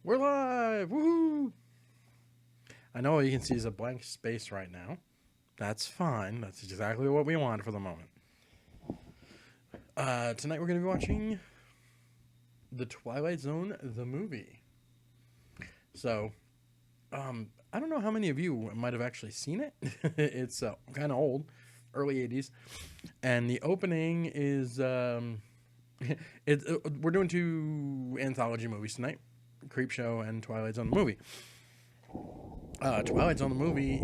We're live! Woohoo! I know all you can see is a blank space right now. That's fine. That's exactly what we want for the moment. Tonight we're going to be watching The Twilight Zone, the movie. So, I don't know how many of you might have actually seen it. It's kind of old, early 80s. And the opening is, we're doing two anthology movies tonight. Creepshow and Twilight Zone, the movie. Twilight Zone, the movie,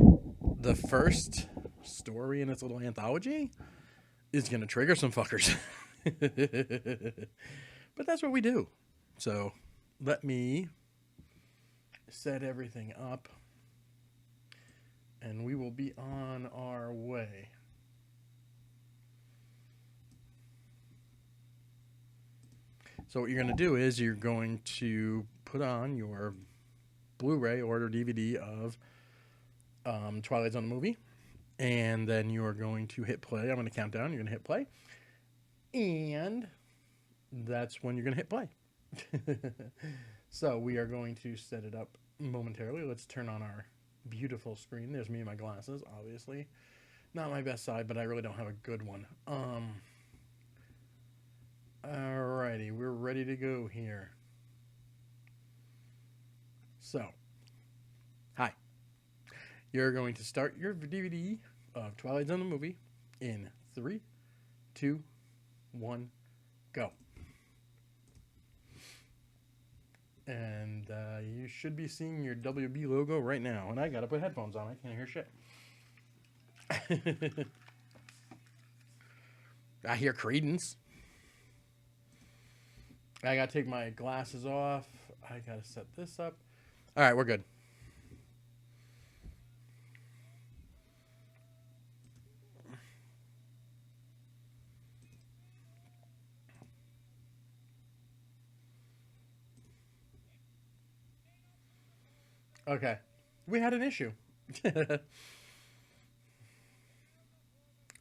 the first story in its little anthology is going to trigger some fuckers. But that's what we do. So let me set everything up and we will be on our way. So what you're going to do is you're going to put on your Blu-ray or DVD of Twilight Zone, the movie. And then you are going to hit play. I'm going to count down. You're going to hit play. And that's when you're going to hit play. So we are going to set it up momentarily. Let's turn on our beautiful screen. There's me and my glasses, obviously. Not my best side, but I really don't have a good one. Alrighty, we're ready to go here. So, hi. You're going to start your DVD of Twilight Zone, the movie in 3, 2, 1, go. And you should be seeing your WB logo right now. And I gotta put headphones on. I can't hear shit. I hear Credence. I gotta take my glasses off. I gotta set this up. All right, we're good. Okay. We had an issue.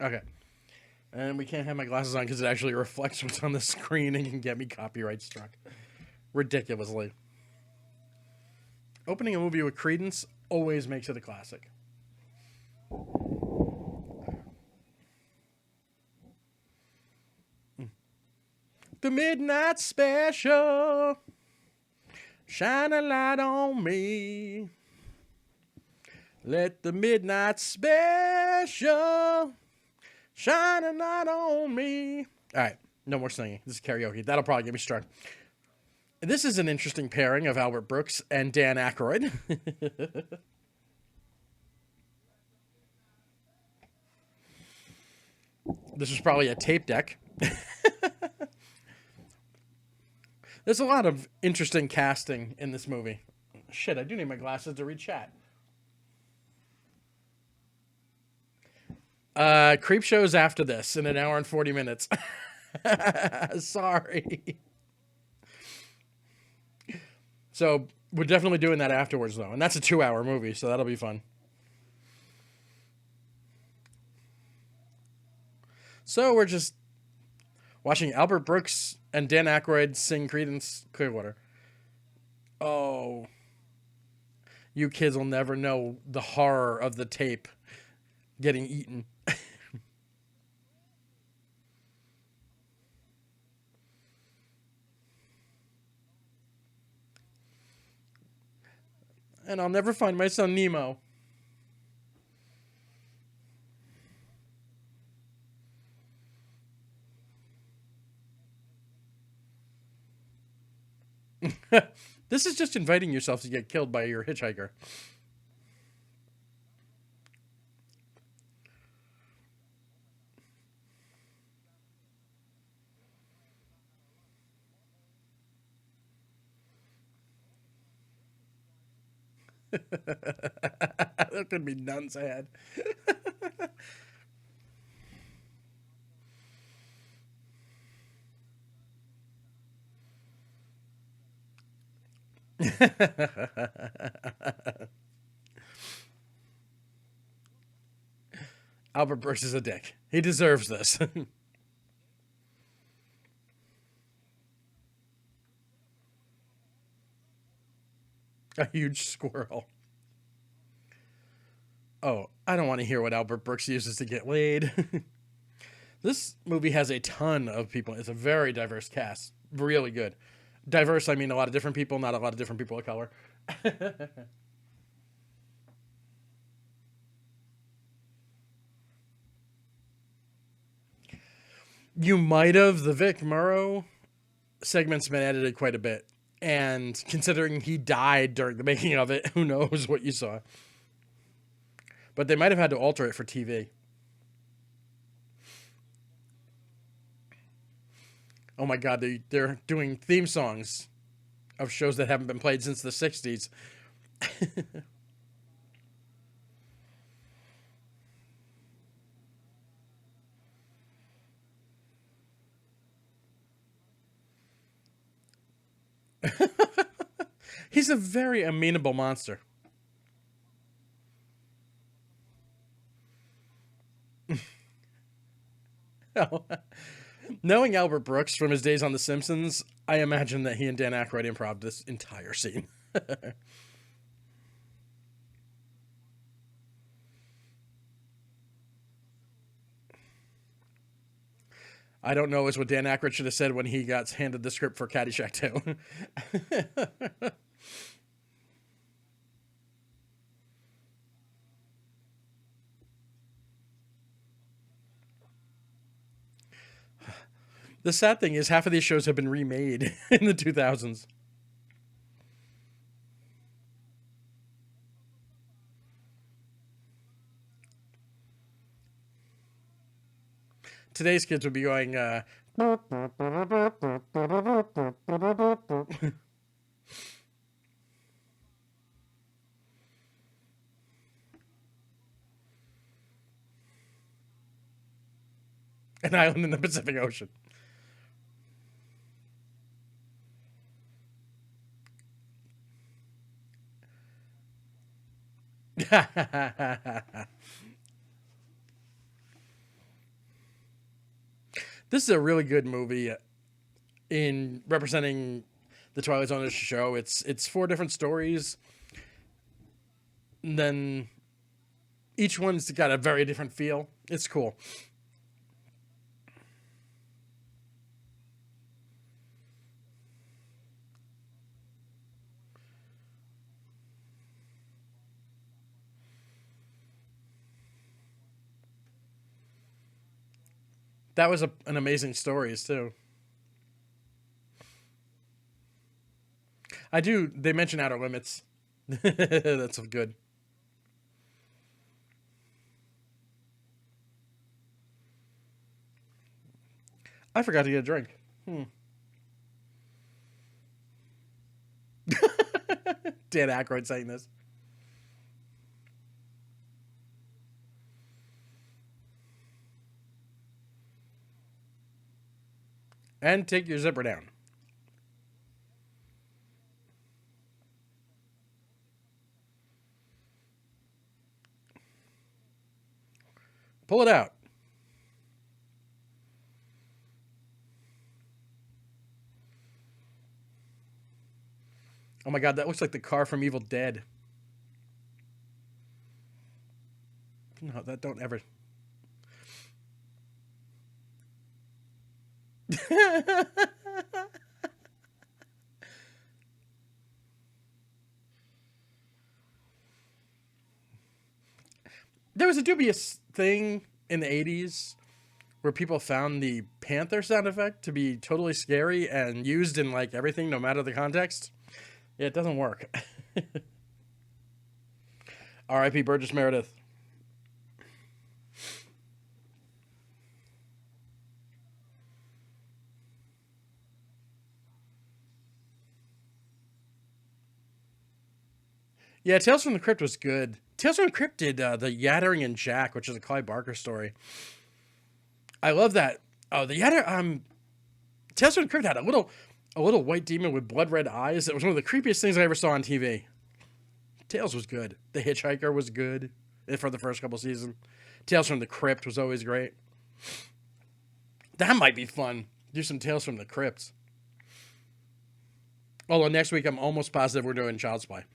Okay. And we can't have my glasses on because it actually reflects what's on the screen and can get me copyright struck. Ridiculously. Opening a movie with Credence always makes it a classic. The Midnight Special. Shine a light on me. Let the Midnight Special shine a light on me. All right, no more singing. This is karaoke. That'll probably get me struck. This is an interesting pairing of Albert Brooks and Dan Aykroyd. This was probably a tape deck. There's a lot of interesting casting in this movie. Shit, I do need my glasses to read chat. Creepshow's after this in an hour and 40 minutes. Sorry. So we're definitely doing that afterwards, though. And that's a 2-hour movie, so that'll be fun. So we're just watching Albert Brooks and Dan Aykroyd sing Creedence Clearwater. Oh. You kids will never know the horror of the tape getting eaten. And I'll never find my son Nemo. This is just inviting yourself to get killed by your hitchhiker. There could be nuns ahead. Albert Brooks is a dick. He deserves this. A huge squirrel. Oh, I don't want to hear what Albert Brooks uses to get laid. This movie has a ton of people. It's a very diverse cast. Really good. Diverse, I mean a lot of different people, not a lot of different people of color. You might have. The Vic Morrow segment's been edited quite a bit. And considering he died during the making of it, who knows what you saw. But they might have had to alter it for TV. Oh my god, they're doing theme songs of shows that haven't been played since the 60s. He's a very amenable monster. Knowing Albert Brooks from his days on The Simpsons, I imagine that he and Dan Aykroyd improv this entire scene. I don't know is what Dan Aykroyd should have said when he got handed the script for Caddyshack 2. The sad thing is half of these shows have been remade in the 2000s. Today's kids would be going, an island in the Pacific Ocean. This is a really good movie in representing the Twilight Zone show. It's four different stories. And then each one's got a very different feel. It's cool. That was an amazing stories too. I do. They mention Outer Limits. That's good. I forgot to get a drink. Dan Aykroyd saying this. And take your zipper down. Pull it out. Oh my god, that looks like the car from Evil Dead. No, that don't ever. There was a dubious thing in the 80s where people found the Panther sound effect to be totally scary and used in like everything, no matter the context. Yeah, it doesn't work. R.I.P. Burgess Meredith. Yeah, Tales from the Crypt was good. Tales from the Crypt did the Yattering and Jack, which is a Clive Barker story. I love that. Oh, the Yatter. Tales from the Crypt had a little white demon with blood red eyes. It was one of the creepiest things I ever saw on TV. Tales was good. The Hitchhiker was good for the first couple seasons. Tales from the Crypt was always great. That might be fun. Do some Tales from the Crypt. Although next week I'm almost positive we're doing Child's Play.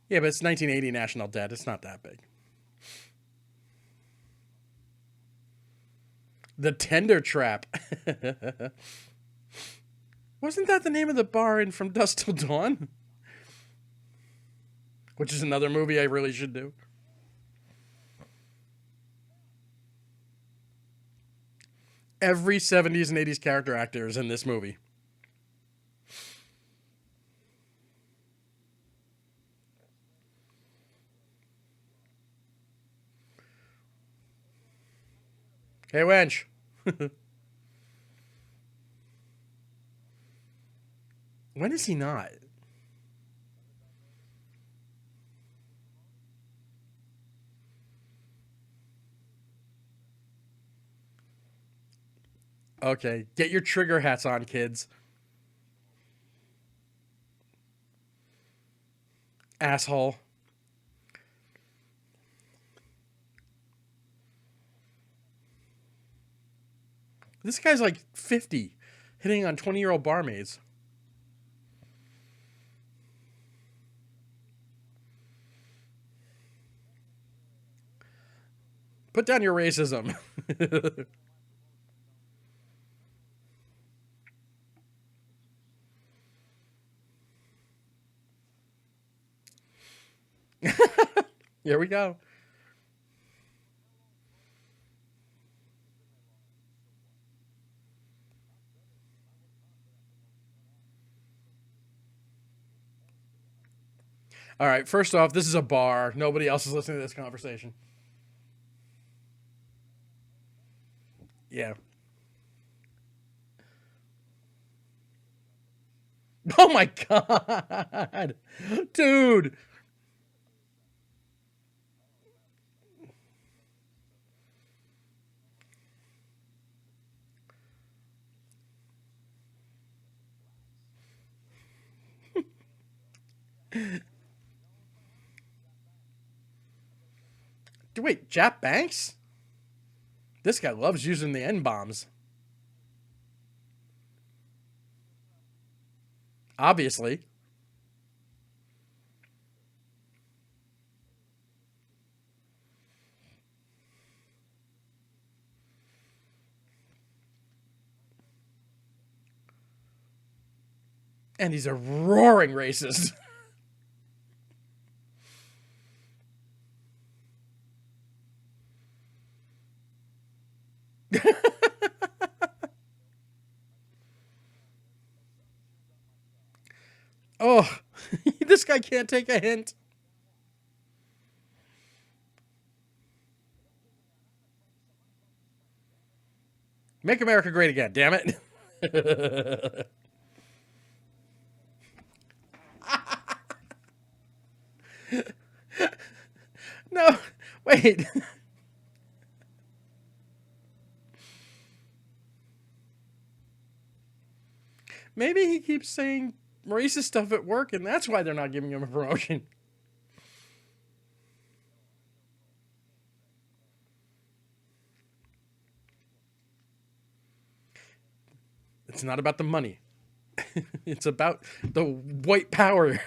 Yeah, but it's 1980 national debt. It's not that big. The Tender Trap. Wasn't that the name of the bar in From Dusk Till Dawn? Which is another movie I really should do. Every 70s and 80s character actor is in this movie. Hey, wench. When is he not? Okay, get your trigger hats on, kids. Asshole. This guy's like 50, hitting on 20-year-old barmaids. Put down your racism. Here we go. All right, first off, this is a bar. Nobody else is listening to this conversation. Yeah. Oh my god. Dude. Wait, Jap Banks? This guy loves using the N bombs. Obviously. And he's a roaring racist. Oh, this guy can't take a hint. Make America great again, damn it. No, wait. Maybe he keeps saying racist stuff at work, and that's why they're not giving him a promotion. It's not about the money. It's about the white power.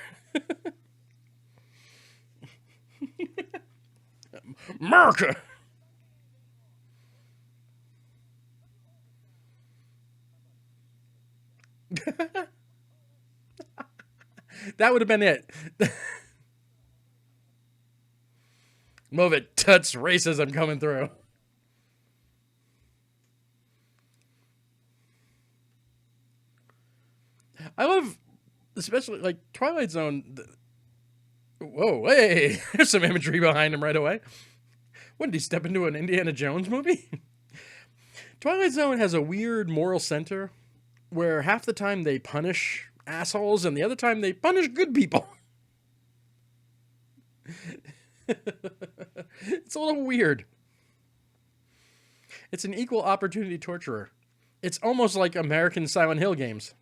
America. That would have been it. Move it, touch racism coming through. I love, especially like Twilight Zone. Whoa, hey, there's some imagery behind him right away. When did he step into an Indiana Jones movie? Twilight Zone has a weird moral center where half the time they punish assholes and the other time they punish good people. It's a little weird. It's an equal opportunity torturer. It's almost like American Silent Hill games.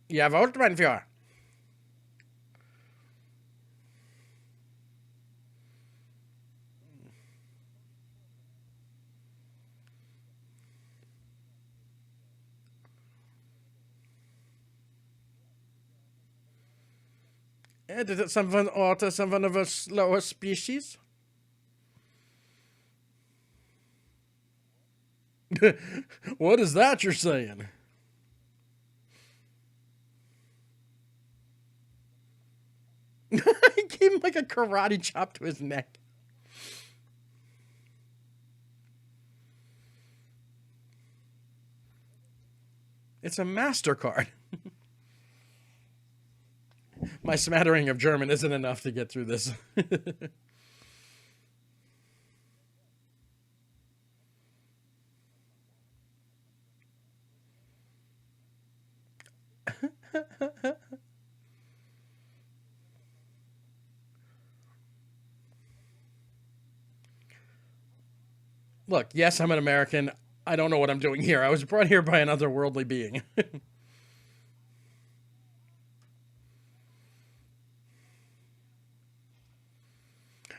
Ja, vote, mein Führer. Is it someone or someone of a slower species? What is that you're saying? He gave him like a karate chop to his neck. It's a MasterCard. My smattering of German isn't enough to get through this. Look, yes, I'm an American. I don't know what I'm doing here. I was brought here by an otherworldly being.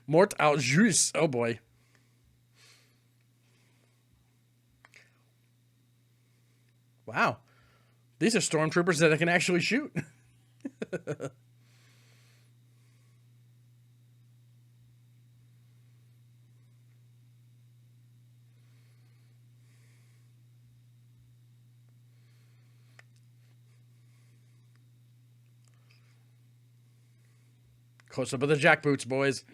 Mort au jus. Oh boy. Wow. These are stormtroopers that I can actually shoot. Close up of the jackboots, boys.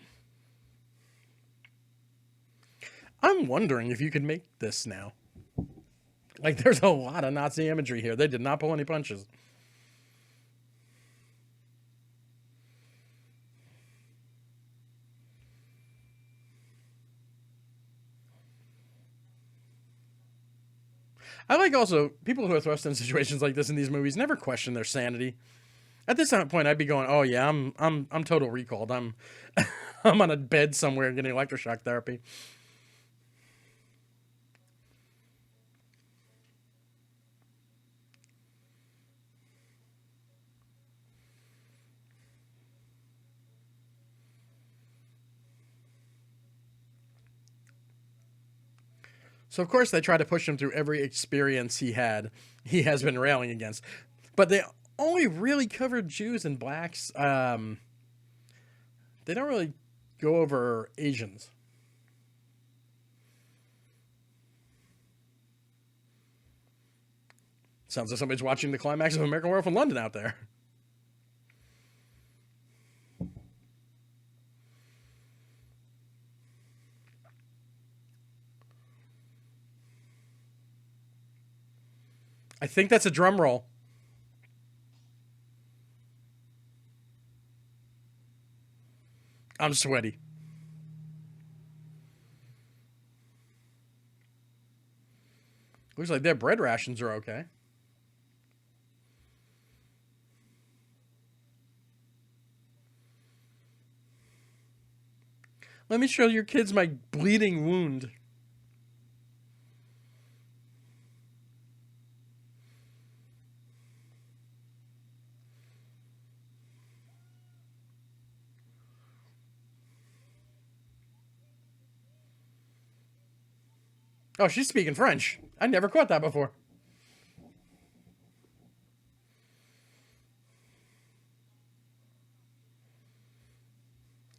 I'm wondering if you could make this now. Like, there's a lot of Nazi imagery here. They did not pull any punches. I like also people who are thrust in situations like this in these movies never question their sanity. At this point, I'd be going, "Oh yeah, I'm total recalled. I'm I'm on a bed somewhere getting electroshock therapy." So of course they try to push him through every experience he has been railing against, but they only really covered Jews and blacks. They don't really go over Asians. Sounds like somebody's watching the climax of American Werewolf in London out there. I think that's a drum roll. I'm sweaty. Looks like their bread rations are okay. Let me show your kids my bleeding wound. Oh, she's speaking French. I never caught that before.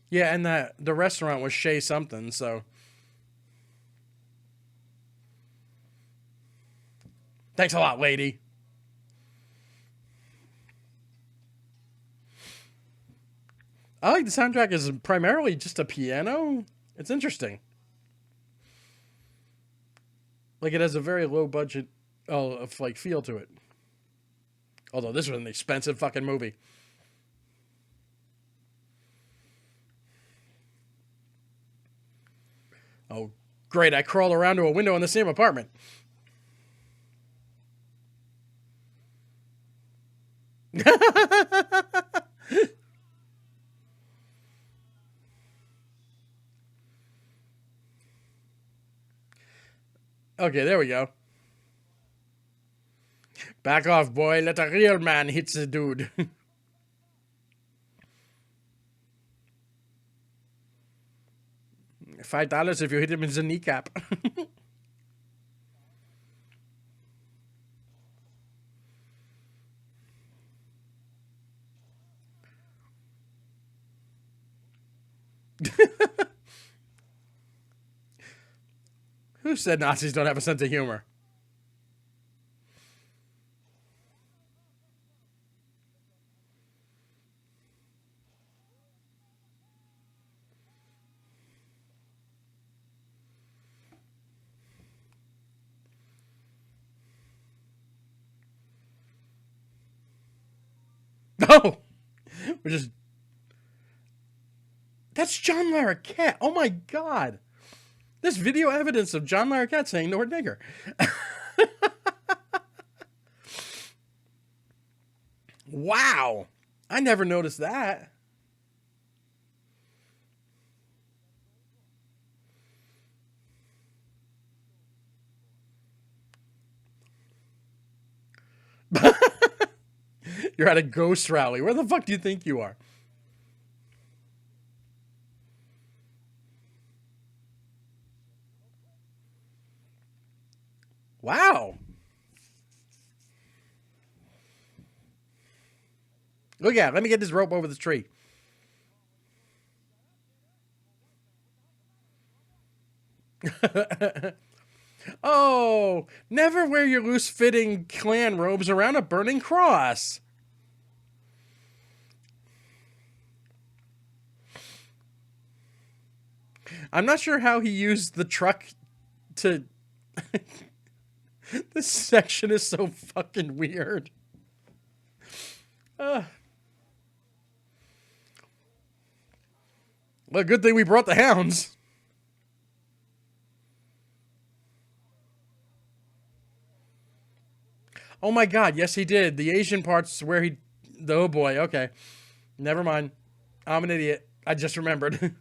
Yeah, and the restaurant was Chez something, so. Thanks a lot, lady. I like the soundtrack is primarily just a piano. It's interesting. Like it has a very low budget like feel to it. Although this was an expensive fucking movie. Oh, great. I crawled around to a window in the same apartment. Okay, there we go. Back off, boy. Let a real man hit the dude. $5 if you hit him in the kneecap. Who said Nazis don't have a sense of humor? No, we're just. That's John Larroquette. Oh my god. There's video evidence of John Larroquette saying the word nigger. Wow. I never noticed that. You're at a ghost rally. Where the fuck do you think you are? Wow. Look at it. Let me get this rope over the tree. Oh, never wear your loose-fitting clan robes around a burning cross. I'm not sure how he used the truck to... This section is so fucking weird. Well, good thing we brought the hounds. Oh my god, yes he did. The Asian parts where he... Oh boy, okay. Never mind. I'm an idiot. I just remembered.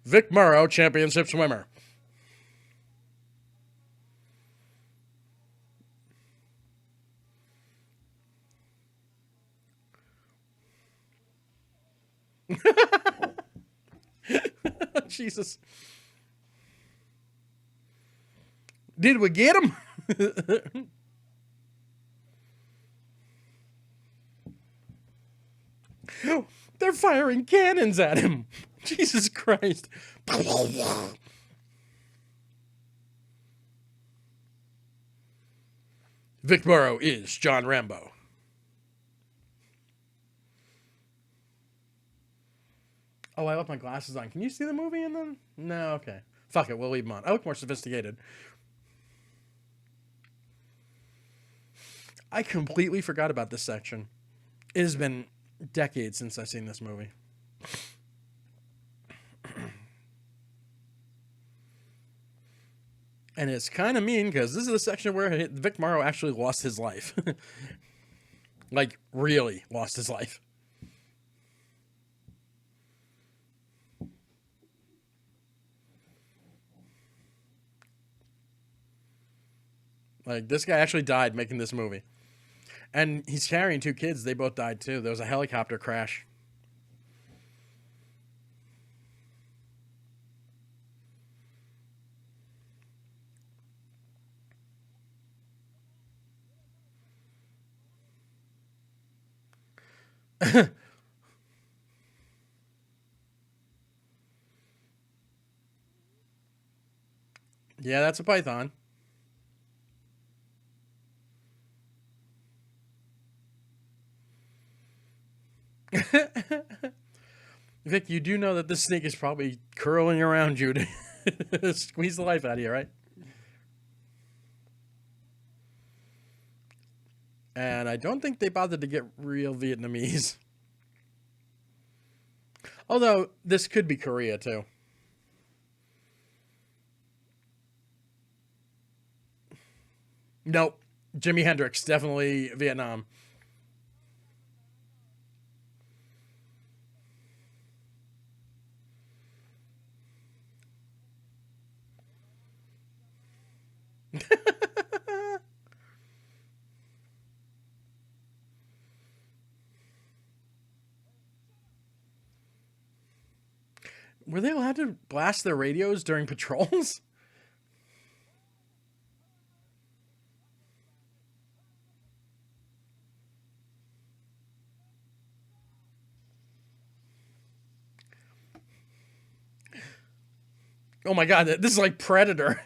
Vic Morrow, championship swimmer. Jesus. Did we get him? They're firing cannons at him. Jesus Christ. Vic Morrow is John Rambo. Oh, I left my glasses on. Can you see the movie in them? No, okay. Fuck it, we'll leave them on. I look more sophisticated. I completely forgot about this section. It has been decades since I've seen this movie. And it's kind of mean because this is the section where Vic Morrow actually lost his life. Like, really lost his life. Like, this guy actually died making this movie. And he's carrying two kids. They both died, too. There was a helicopter crash. Yeah, that's a python. Vic, you do know that this snake is probably curling around you to squeeze the life out of you, right? And I don't think they bothered to get real Vietnamese. Although, this could be Korea, too. Nope. Jimi Hendrix, definitely Vietnam. Were they allowed to blast their radios during patrols? Oh my god, this is like Predator.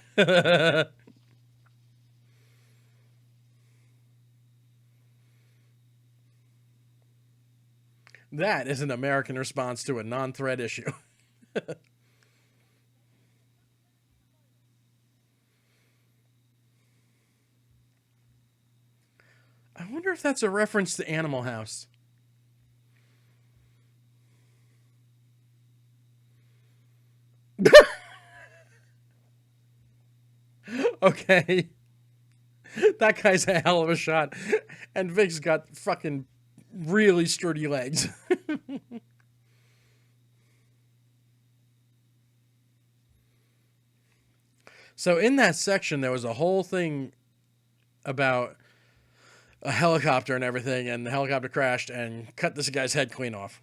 That is an American response to a non-threat issue. I wonder if that's a reference to Animal House. Okay. That guy's a hell of a shot. And Vic's got fucking really sturdy legs. So in that section, there was a whole thing about a helicopter and everything, and the helicopter crashed and cut this guy's head clean off.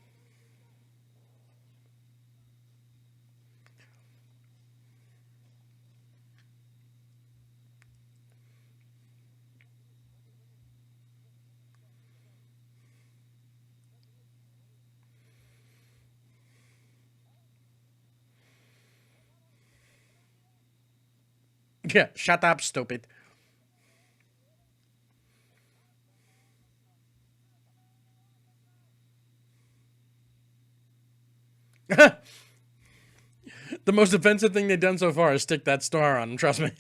Yeah, shut up, stupid. The most offensive thing they've done so far is stick that star on him, trust me.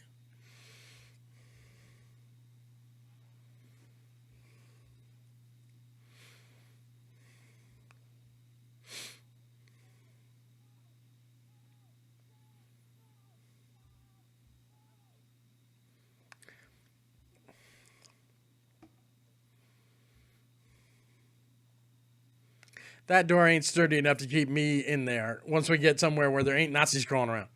That door ain't sturdy enough to keep me in there once we get somewhere where there ain't Nazis crawling around.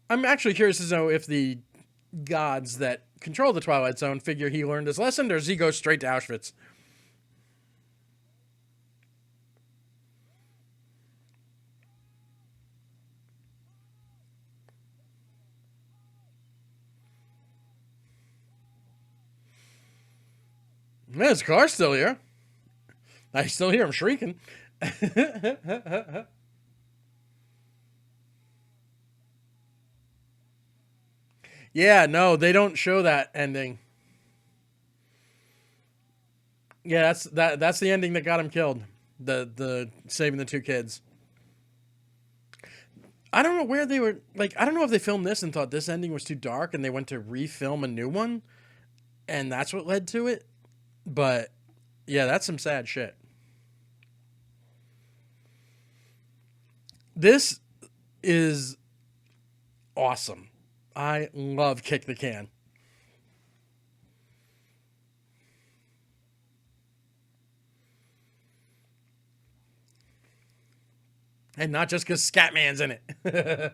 I'm actually curious to know if the gods that control the Twilight Zone figure he learned his lesson, or does he go straight to Auschwitz? Yeah, his car's still here. I still hear him shrieking. Yeah, no, they don't show that ending. Yeah, that's the ending that got him killed. The saving the two kids. I don't know where they were. Like, I don't know if they filmed this and thought this ending was too dark, and they went to refilm a new one, and that's what led to it. But yeah, that's some sad shit. This is awesome. I love Kick the Can. And not just because Scatman's in it.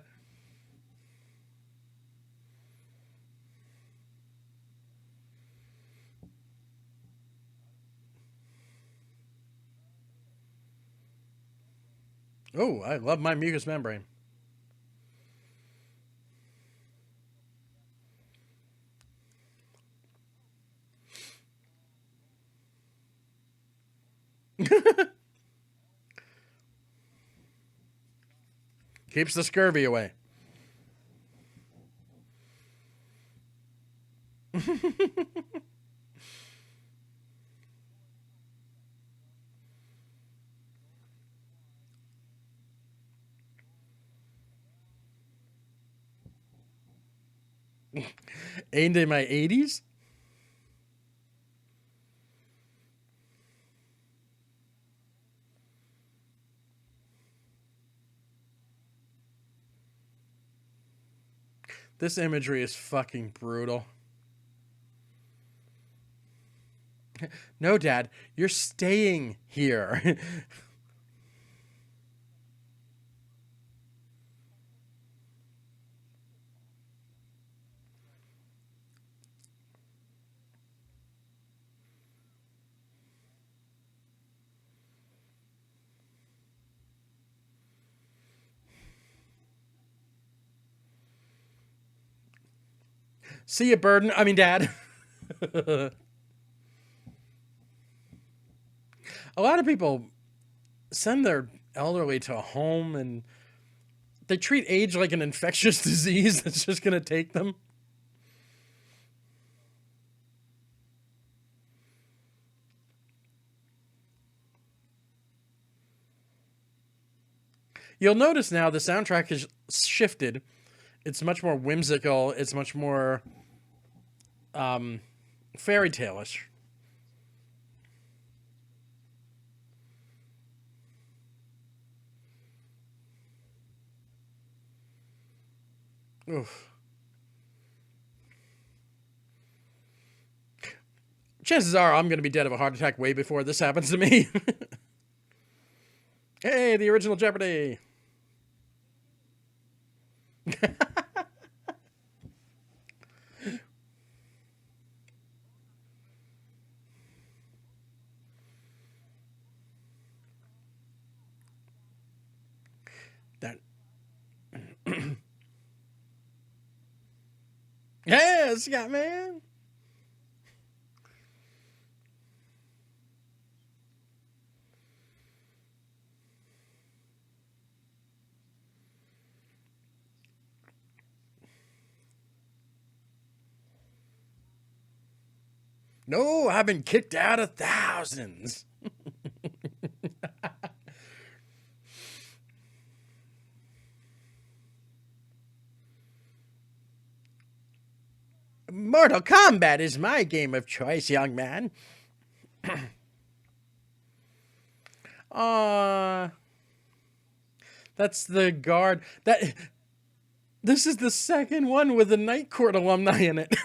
Oh, I love my mucous membrane. Keeps the scurvy away. Aimed in my 80s? This imagery is fucking brutal. No, Dad, you're staying here. See you, Burden. I mean, Dad. A lot of people send their elderly to a home and they treat age like an infectious disease that's just going to take them. You'll notice now the soundtrack has shifted. It's much more whimsical. It's much more fairy tale-ish. Oof. Chances are I'm going to be dead of a heart attack way before this happens to me. Hey, the original Jeopardy! That. Yeah, Scott, man! No, I've been kicked out of thousands. Mortal Kombat is my game of choice, young man. Uh that's the guard. This is the second one with a Night Court alumni in it.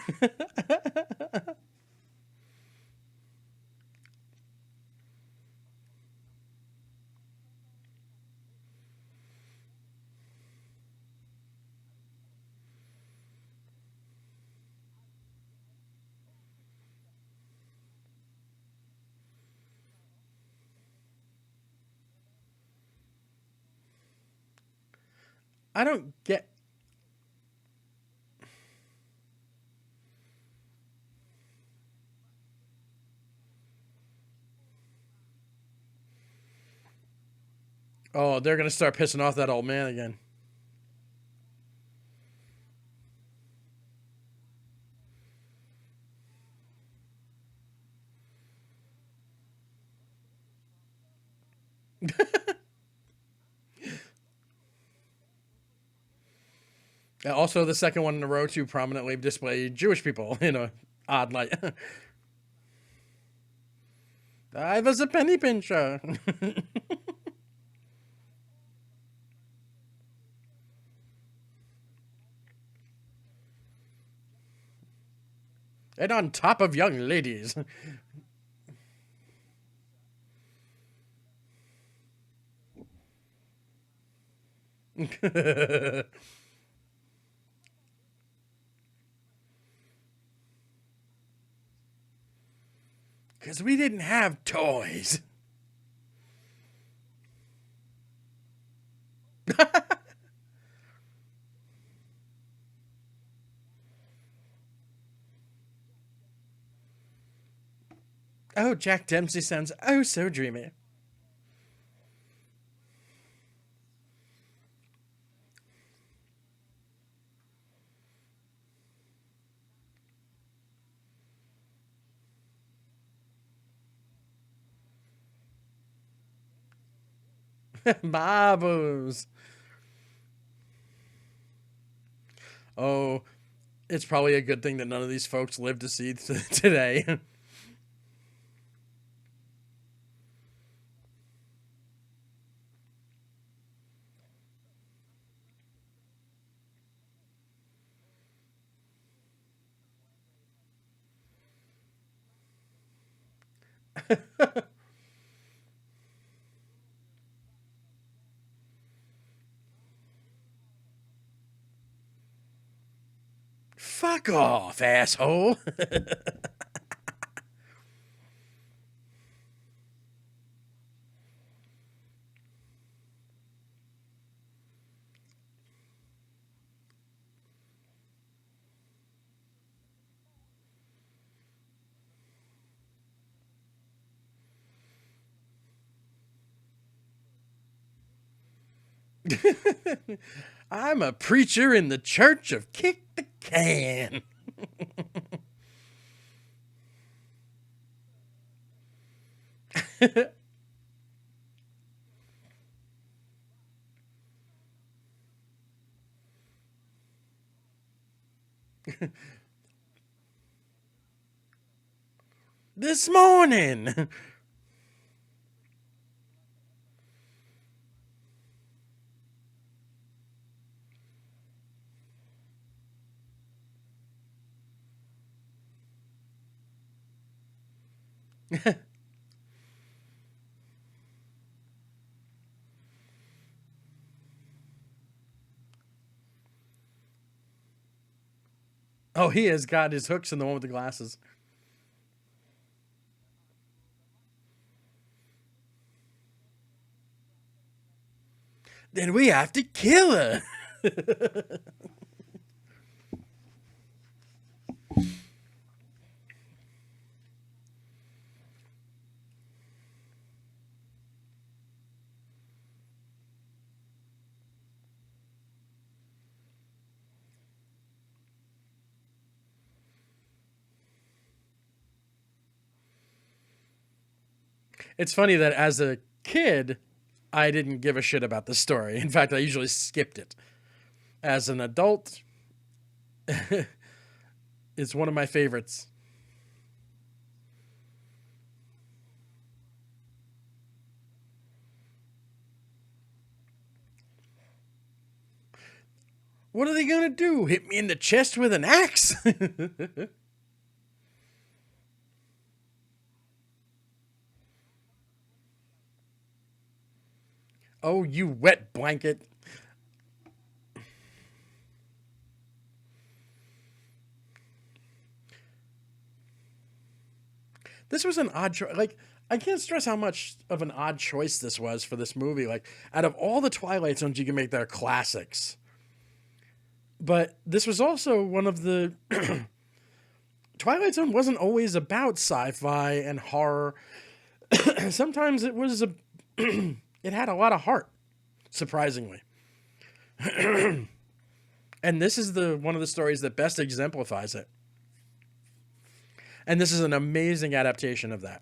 I don't get. Oh, they're gonna start pissing off that old man again. Also, the second one in a row to prominently display Jewish people in a odd light. I was a penny pincher. And on top of young ladies. Because we didn't have toys. Oh, Jack Dempsey sounds oh so dreamy. Babos. Oh, it's probably a good thing that none of these folks live to see today. Fuck off, asshole. I'm a preacher in the church of Kick the Can. This morning. Oh, he has got his hooks in the one with the glasses. Then we have to kill her. It's funny that as a kid, I didn't give a shit about the story. In fact, I usually skipped it. As an adult, it's one of my favorites. What are they going to do? Hit me in the chest with an axe? Oh, you wet blanket. This was an odd choice. Like, I can't stress how much of an odd choice this was for this movie. Like, out of all the Twilight Zones you can make that are classics, but this was also one of the Twilight Zone wasn't always about sci-fi and horror. Sometimes it was a it had a lot of heart, surprisingly. And this is the one of the stories that best exemplifies it. And this is an amazing adaptation of that.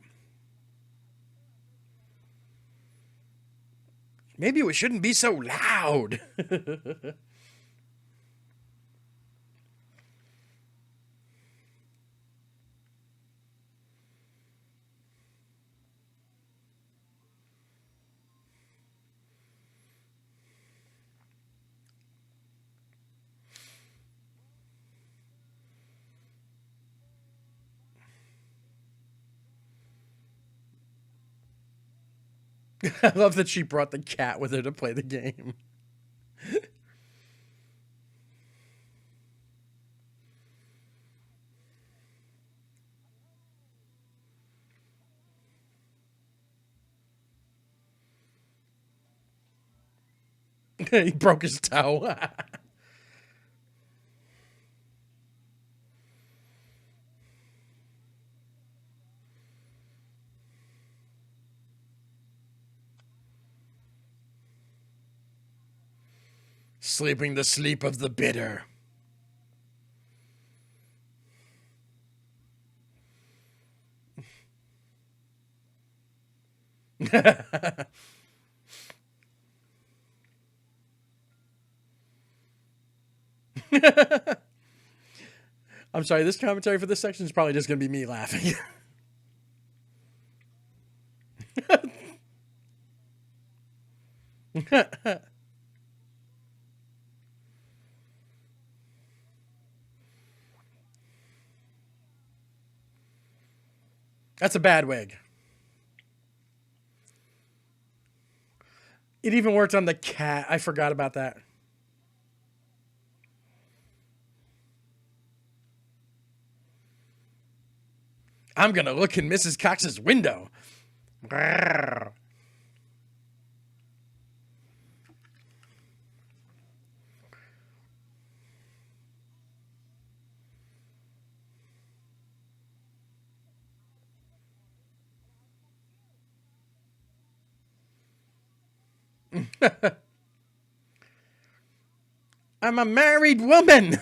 Maybe we shouldn't be so loud. I love that she brought the cat with her to play the game. He broke his toe. Sleeping the sleep of the bitter. I'm sorry, this commentary for this section is probably just going to be me laughing. That's a bad wig. It even worked on the cat. I forgot about that. I'm going to look in Mrs. Cox's window. I'm a married woman.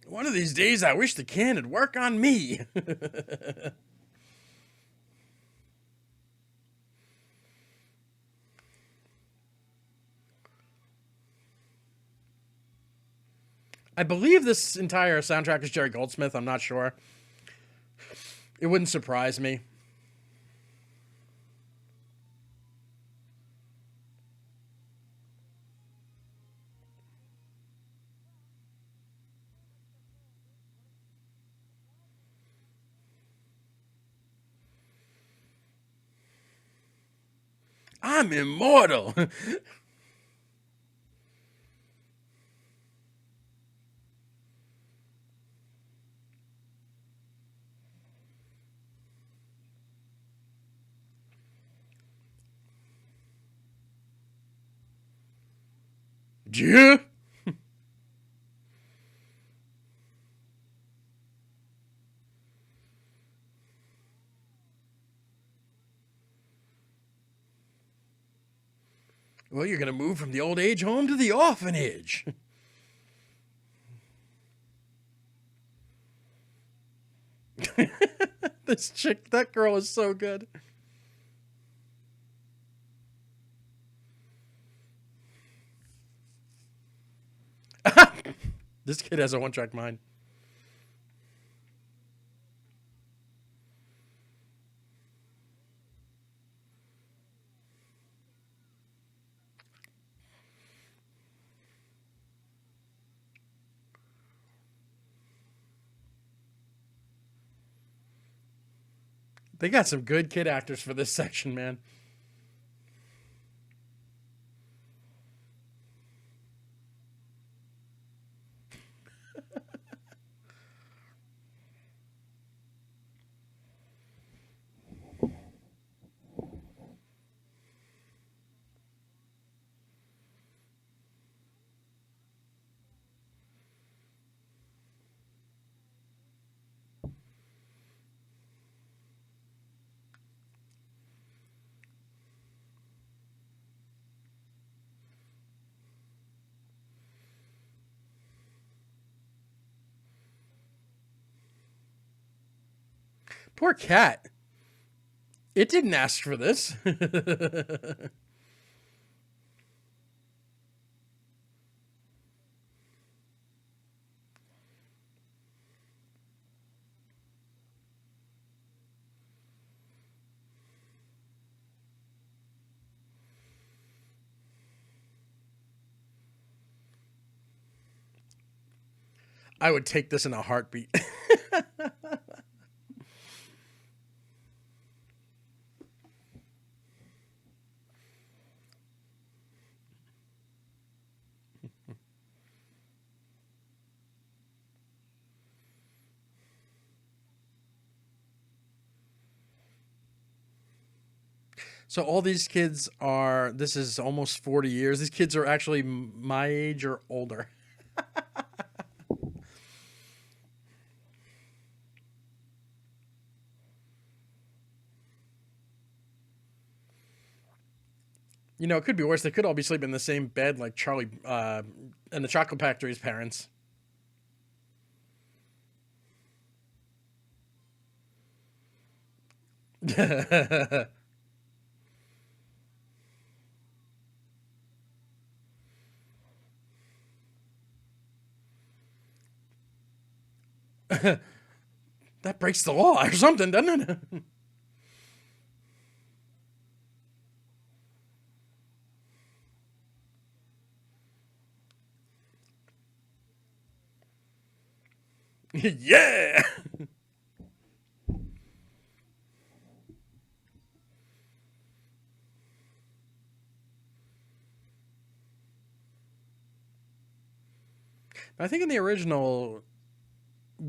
One of these days, I wish the can would work on me. I believe this entire soundtrack is Jerry Goldsmith. I'm not sure. It wouldn't surprise me. I'm immortal. Yeah. Well, you're going to move from the old age home to the orphanage. This chick, that girl is so good. This kid has a one-track mind. They got some good kid actors for this section, man. Poor cat. It didn't ask for this. I would take this in a heartbeat. So all these kids are, this is almost 40 years. These kids are actually my age or older. You know, it could be worse. They could all be sleeping in the same bed like Charlie and the Chocolate Factory's parents. That breaks the law or something, doesn't it? Yeah. I think in the original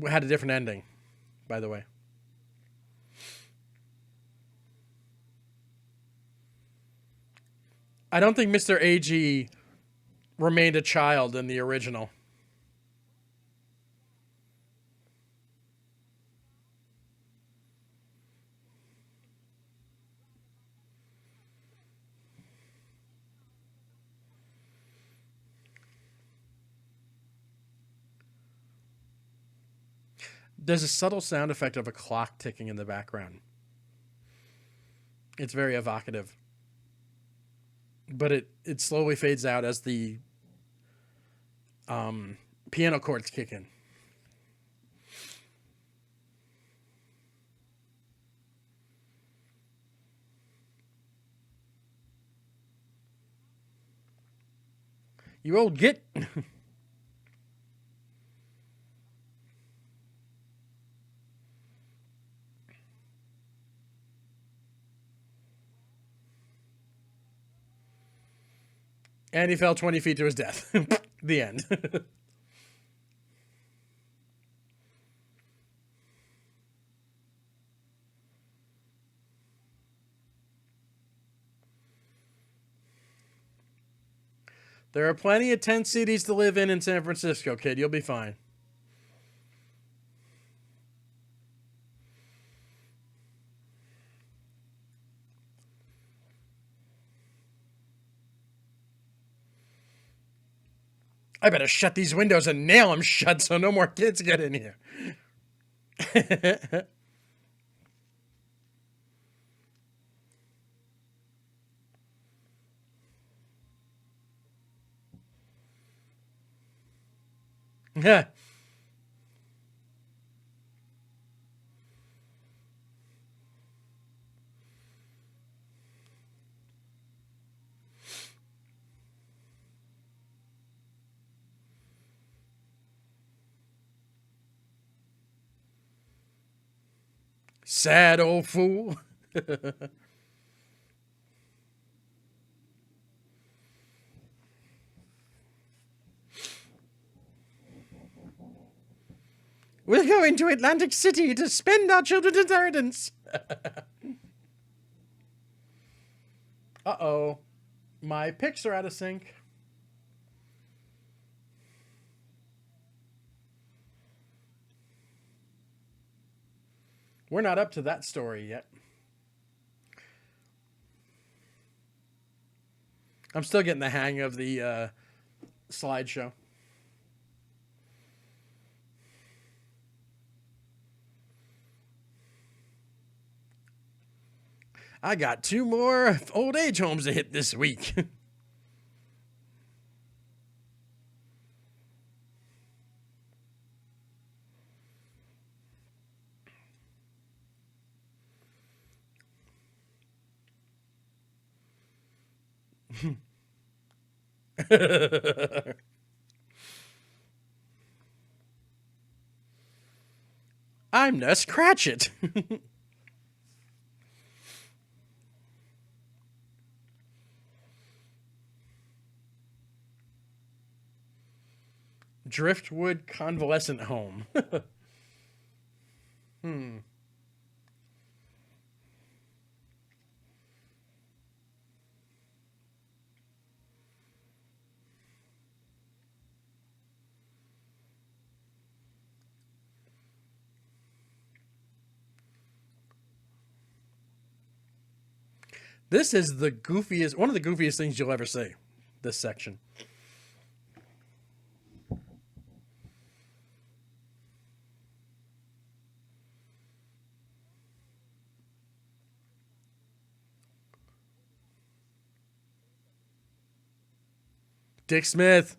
had a different ending, by the way. I don't think Mr. AG remained a child in the original. There's a subtle sound effect of a clock ticking in the background. It's very evocative. But it slowly fades out as the piano chords kick in. You old git. And he fell 20 feet to his death. The end. There are plenty of tent cities to live in San Francisco, kid. You'll be fine. I better shut these windows and nail them shut so no more kids get in here. Yeah. Sad old fool. We're going to Atlantic City to spend our children's inheritance. Uh-oh. My picks are out of sync. We're not up to that story yet. I'm still getting the hang of the slideshow. I got 2 more old age homes to hit this week. I'm Ness Cratchit. Driftwood Convalescent Home. This is the goofiest, one of the goofiest things you'll ever see. This section. Dick Smith.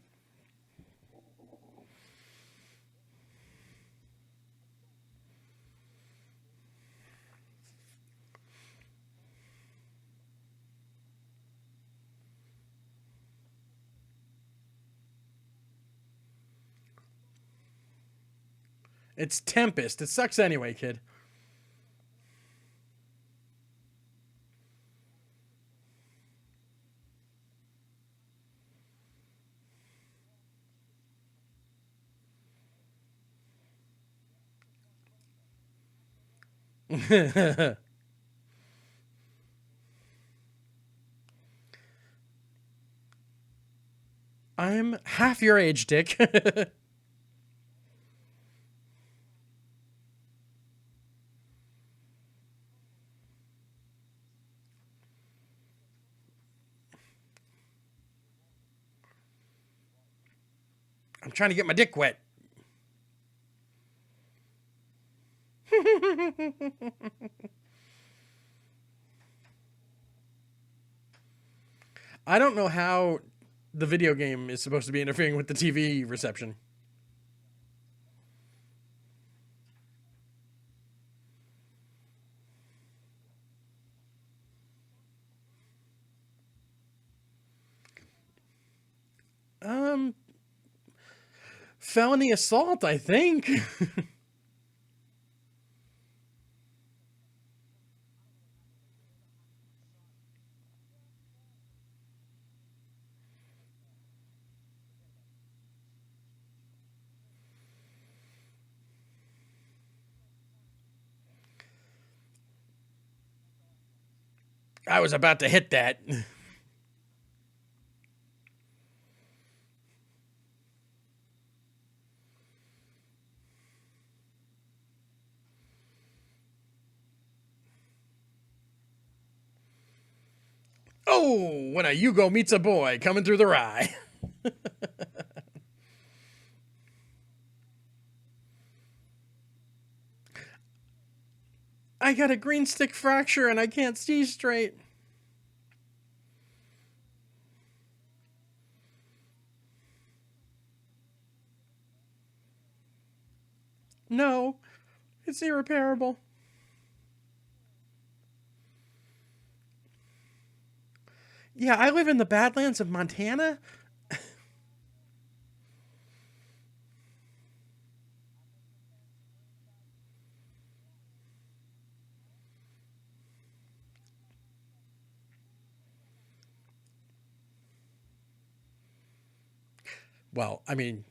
It's Tempest. It sucks anyway, kid. I'm half your age, Dick. I'm trying to get my dick wet. I don't know how the video game is supposed to be interfering with the TV reception. Um, Felony assault, I think. I was about to hit that. Oh, when a Yugo meets a boy coming through the rye. I got a green stick fracture and I can't see straight. No, it's irreparable. Yeah, I live in the Badlands of Montana. Well, I mean,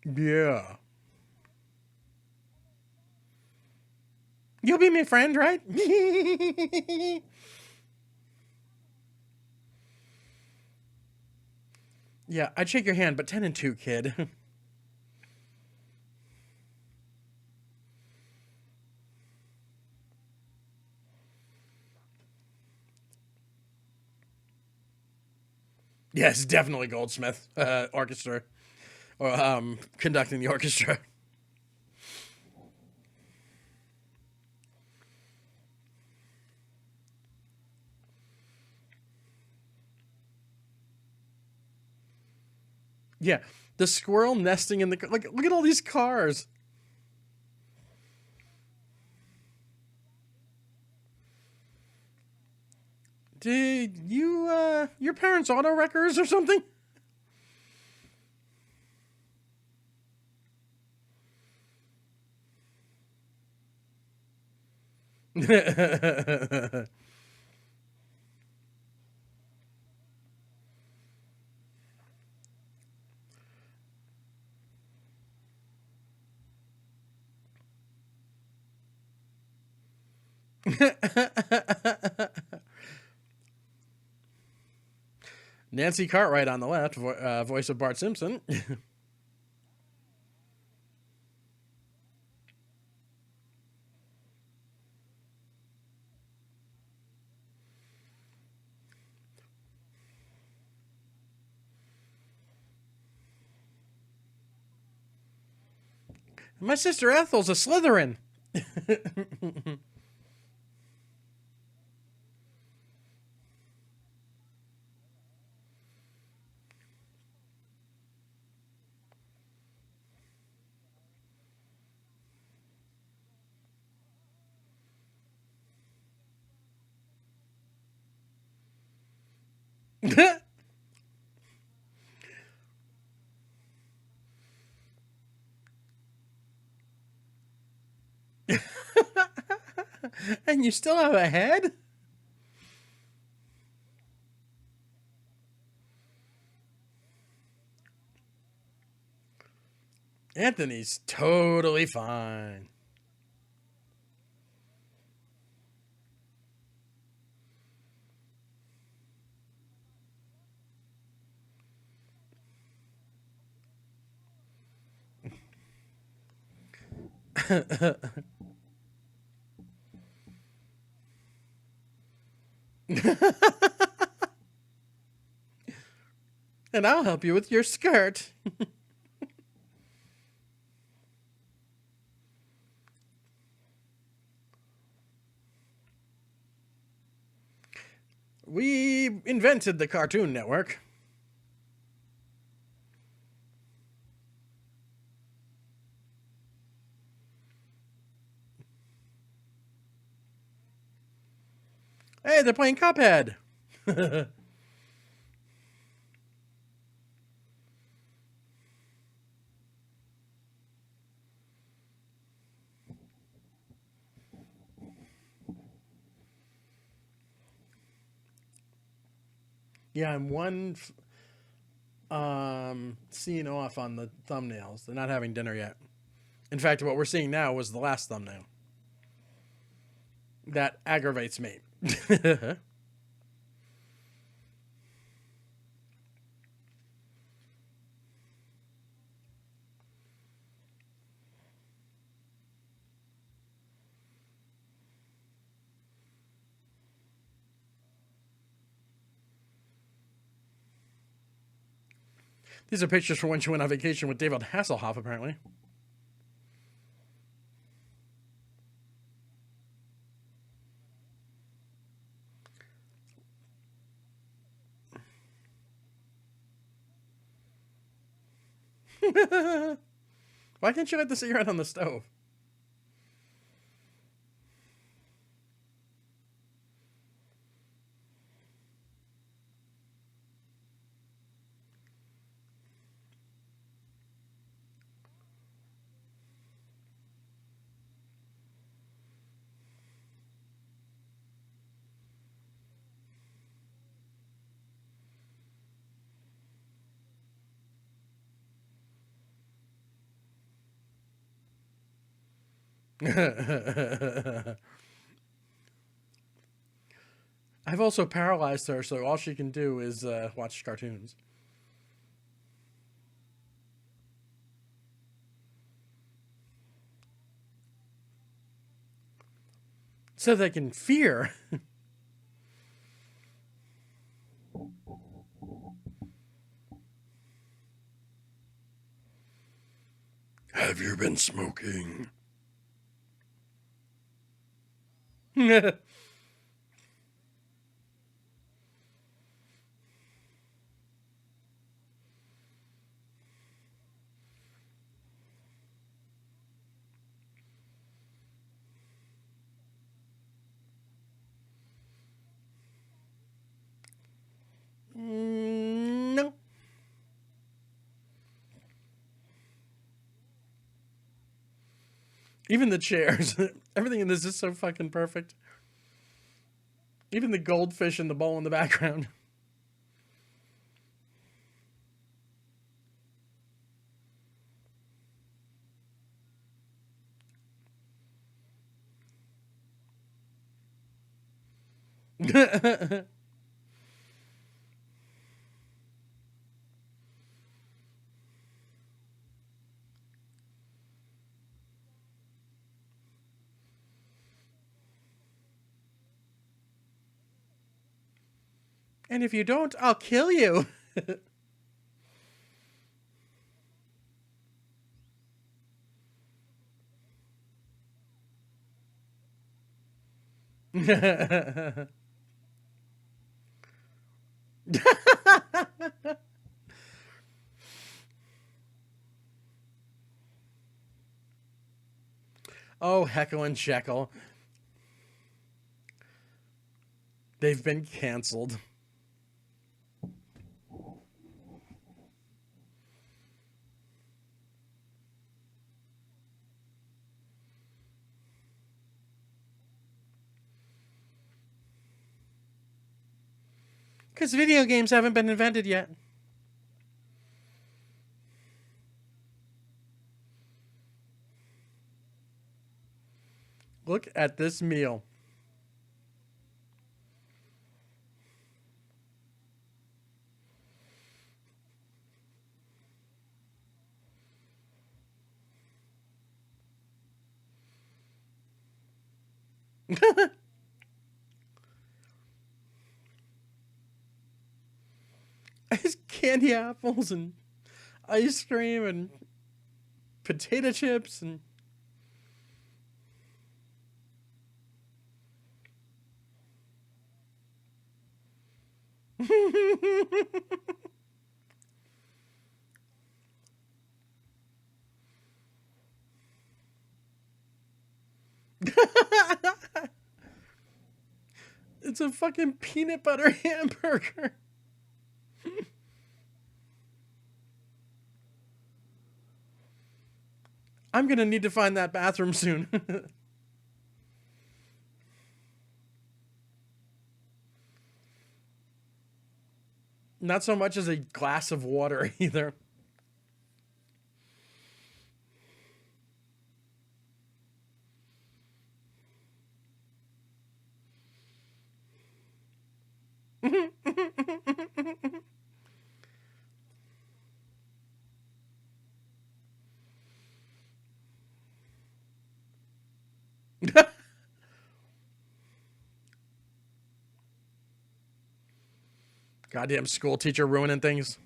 yeah. You'll be my friend, right? Yeah, I'd shake your hand, but 10 and 2, kid. Yes, definitely Goldsmith orchestra, or conducting the orchestra. Yeah, the squirrel nesting in the like. Look at all these cars. Did you your parents auto wreckers or something? Nancy Cartwright on the left, voice of Bart Simpson. My sister Ethel's a Slytherin. And you still have a head? Anthony's totally fine. And I'll help you with your skirt. We invented the Cartoon Network. Hey, they're playing Cuphead. Yeah, I'm one scene off on the thumbnails. They're not having dinner yet. In fact, what we're seeing now was the last thumbnail. That aggravates me. These are pictures from when she went on vacation with David Hasselhoff, apparently. Why can't you light the cigarette on the stove? I've also paralyzed her, so all she can do is watch cartoons. So they can fear. Have you been smoking? No. Even the chairs. Everything in this is so fucking perfect. Even the goldfish in the bowl in the background. And if you don't, I'll kill you. Oh, Heckle and Jekyll. They've been canceled. Because video games haven't been invented yet. Look at this meal. Ice candy apples and ice cream and potato chips and it's a fucking peanut butter hamburger. I'm gonna need to find that bathroom soon. Not so much as a glass of water either. Goddamn school teacher ruining things.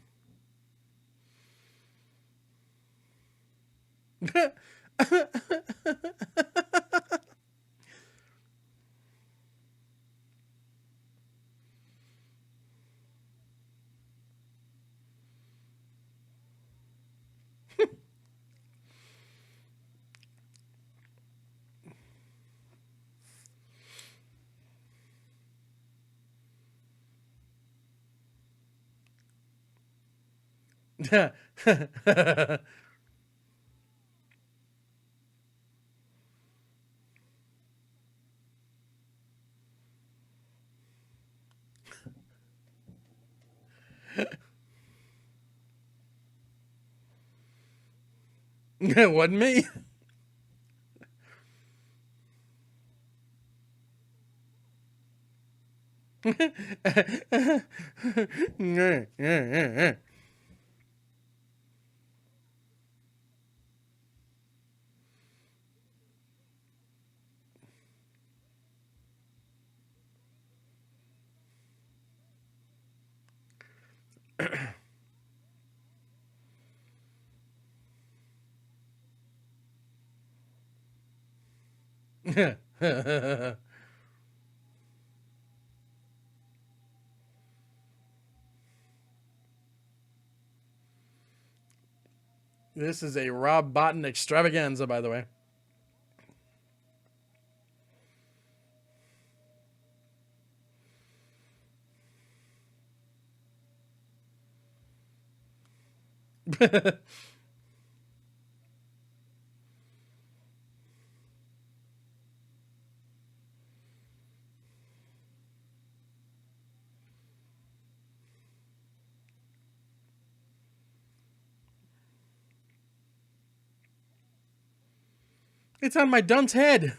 It wasn't me. This is a Rob Bottin extravaganza, by the way. It's on my dunce head.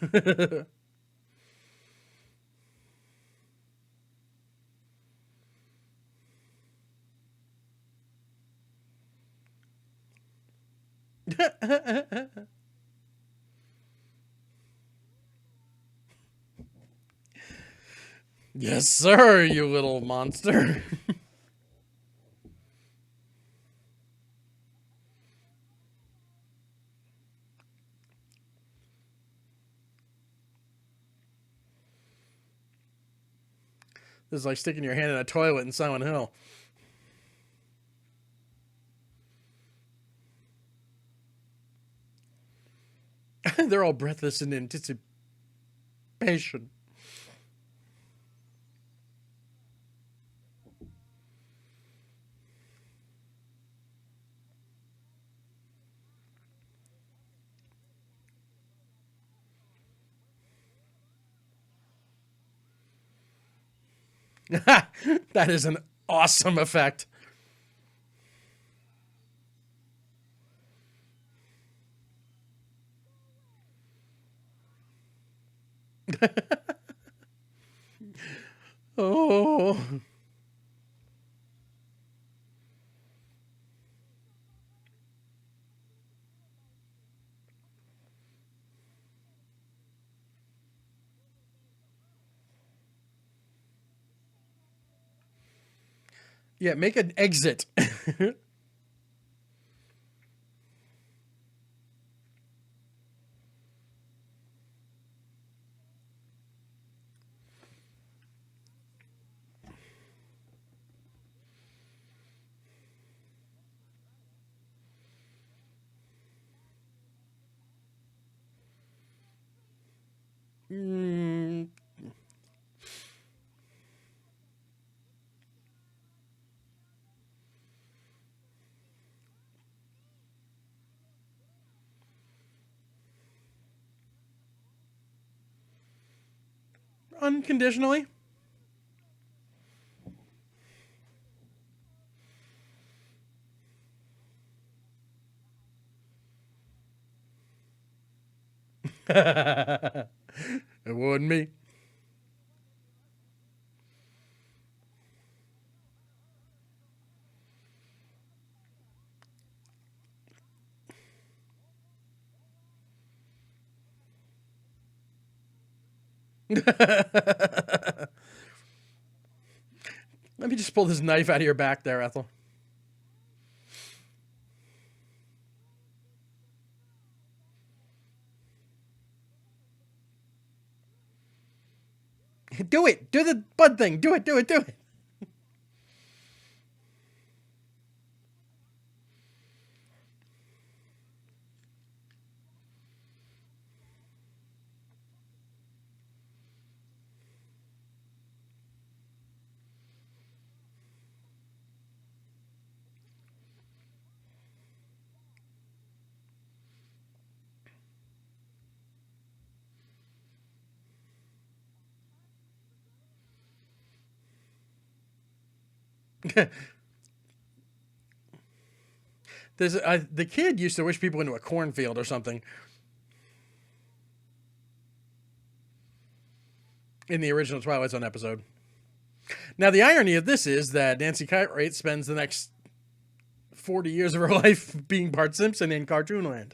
Yes, sir, you little monster. This is like sticking your hand in a toilet in Silent Hill. They're all breathless in anticipation. That is an awesome effect. Oh. Yeah, make an exit. Mm, unconditionally. It wouldn't me. Let me just pull this knife out of your back there, Ethel. Do it. Do the bud thing. Do it. Do it. Do it. The kid used to wish people into a cornfield or something in the original Twilight Zone episode. Now, the irony of this is that Nancy Cartwright spends the next 40 years of her life being Bart Simpson in Cartoonland.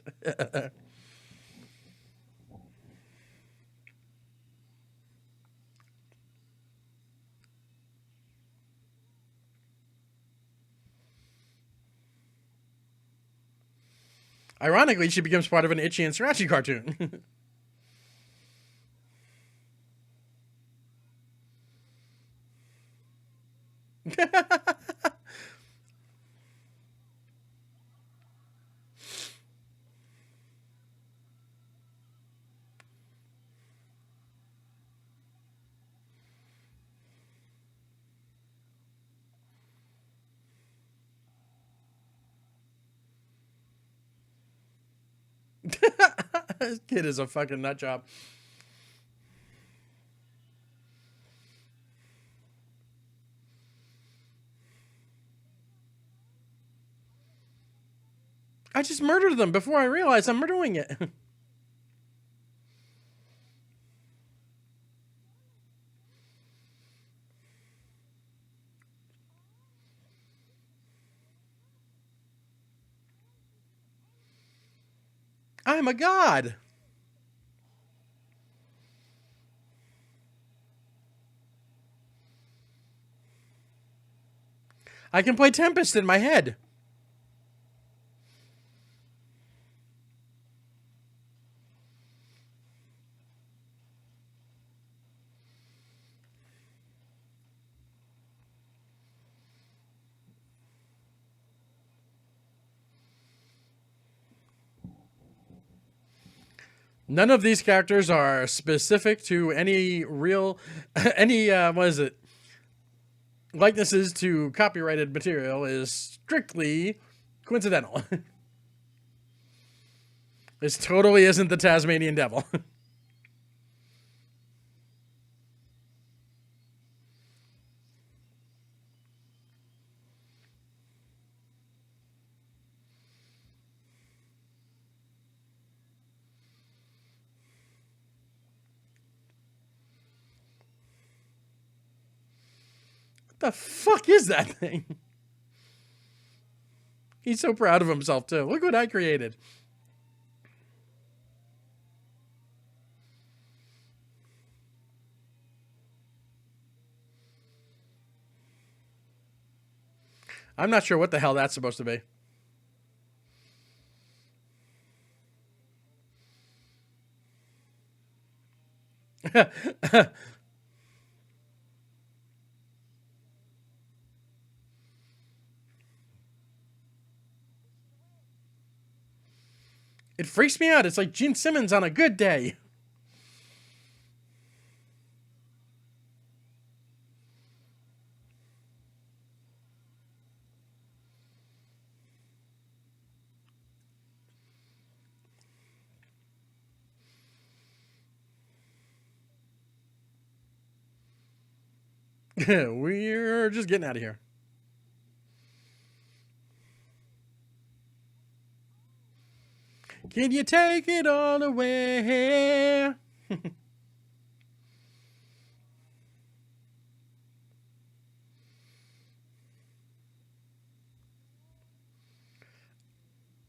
Ironically, she becomes part of an Itchy and Scratchy cartoon. This kid is a fucking nut job. I just murdered them before I realized I'm doing it. I'm a god. I can play Tempest in my head. None of these characters are specific to any real, any, what is it? Likenesses to copyrighted material is strictly coincidental. This totally isn't the Tasmanian Devil. What the fuck is that thing? He's so proud of himself, too. Look what I created. I'm not sure what the hell that's supposed to be. It freaks me out. It's like Gene Simmons on a good day. We're just getting out of here. Can you take it all away?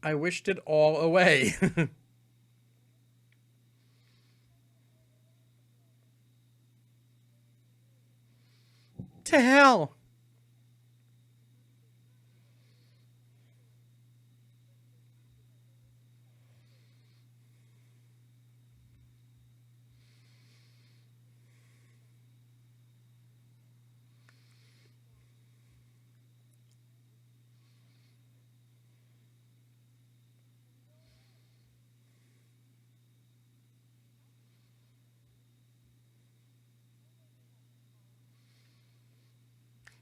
I wished it all away. To hell.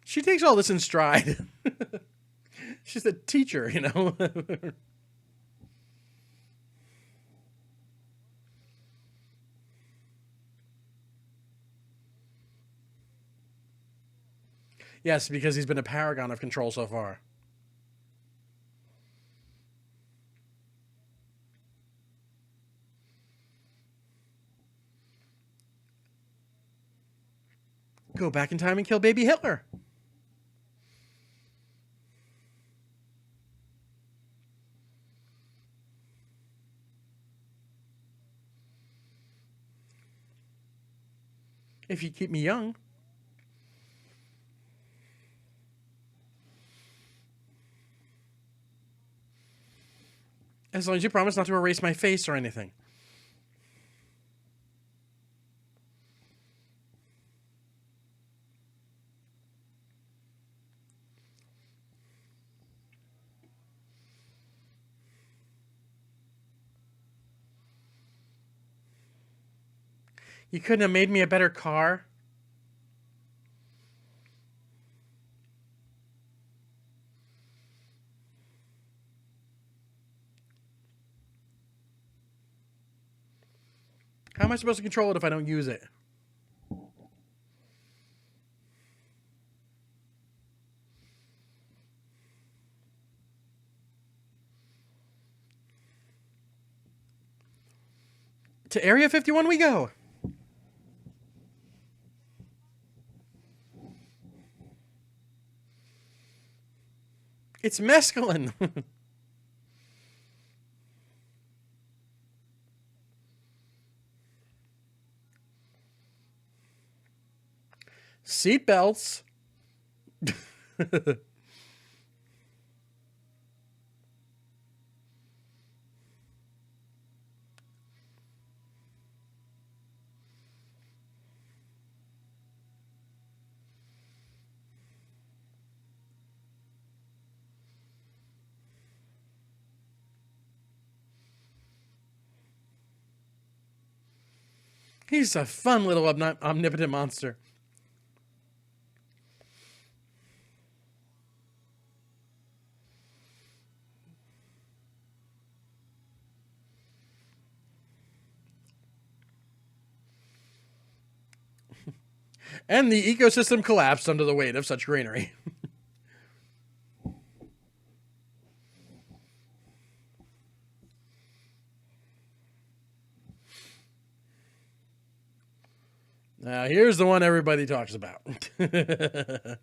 She takes all this in stride. She's a teacher, you know. Yes, because he's been a paragon of control so far. Go back in time and kill baby Hitler. If you keep me young. As long as you promise not to erase my face or anything. You couldn't have made me a better car? How am I supposed to control it if I don't use it? To Area 51 we go. It's mescaline. Seatbelts. He's a fun little omnipotent monster. And the ecosystem collapsed under the weight of such greenery. Now, here's the one everybody talks about. The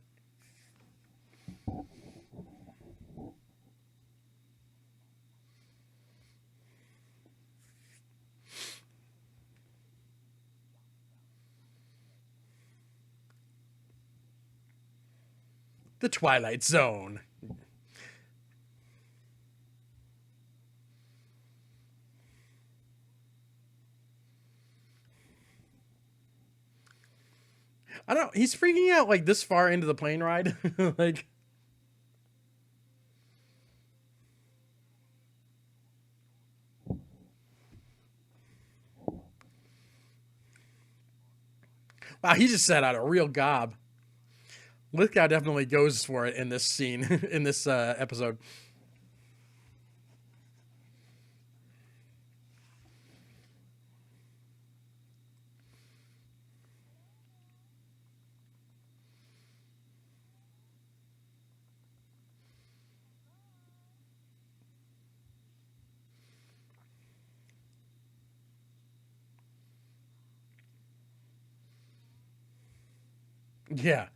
Twilight Zone. I don't know. He's freaking out like this far into the plane ride. Like, wow, he just set out a real gob. Lithgow definitely goes for it in this scene, in this episode. Yeah.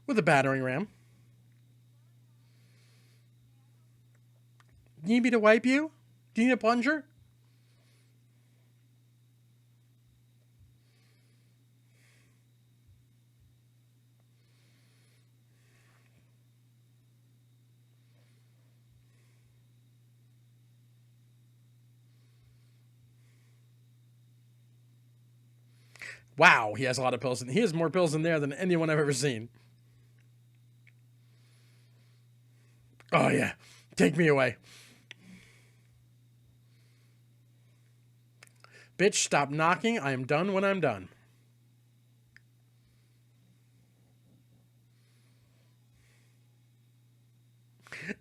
With a battering ram. You need me to wipe you? Do you need a plunger? Wow, he has a lot of pills. He has more pills in there than anyone I've ever seen. Oh, yeah. Take me away. Bitch, stop knocking. I am done when I'm done.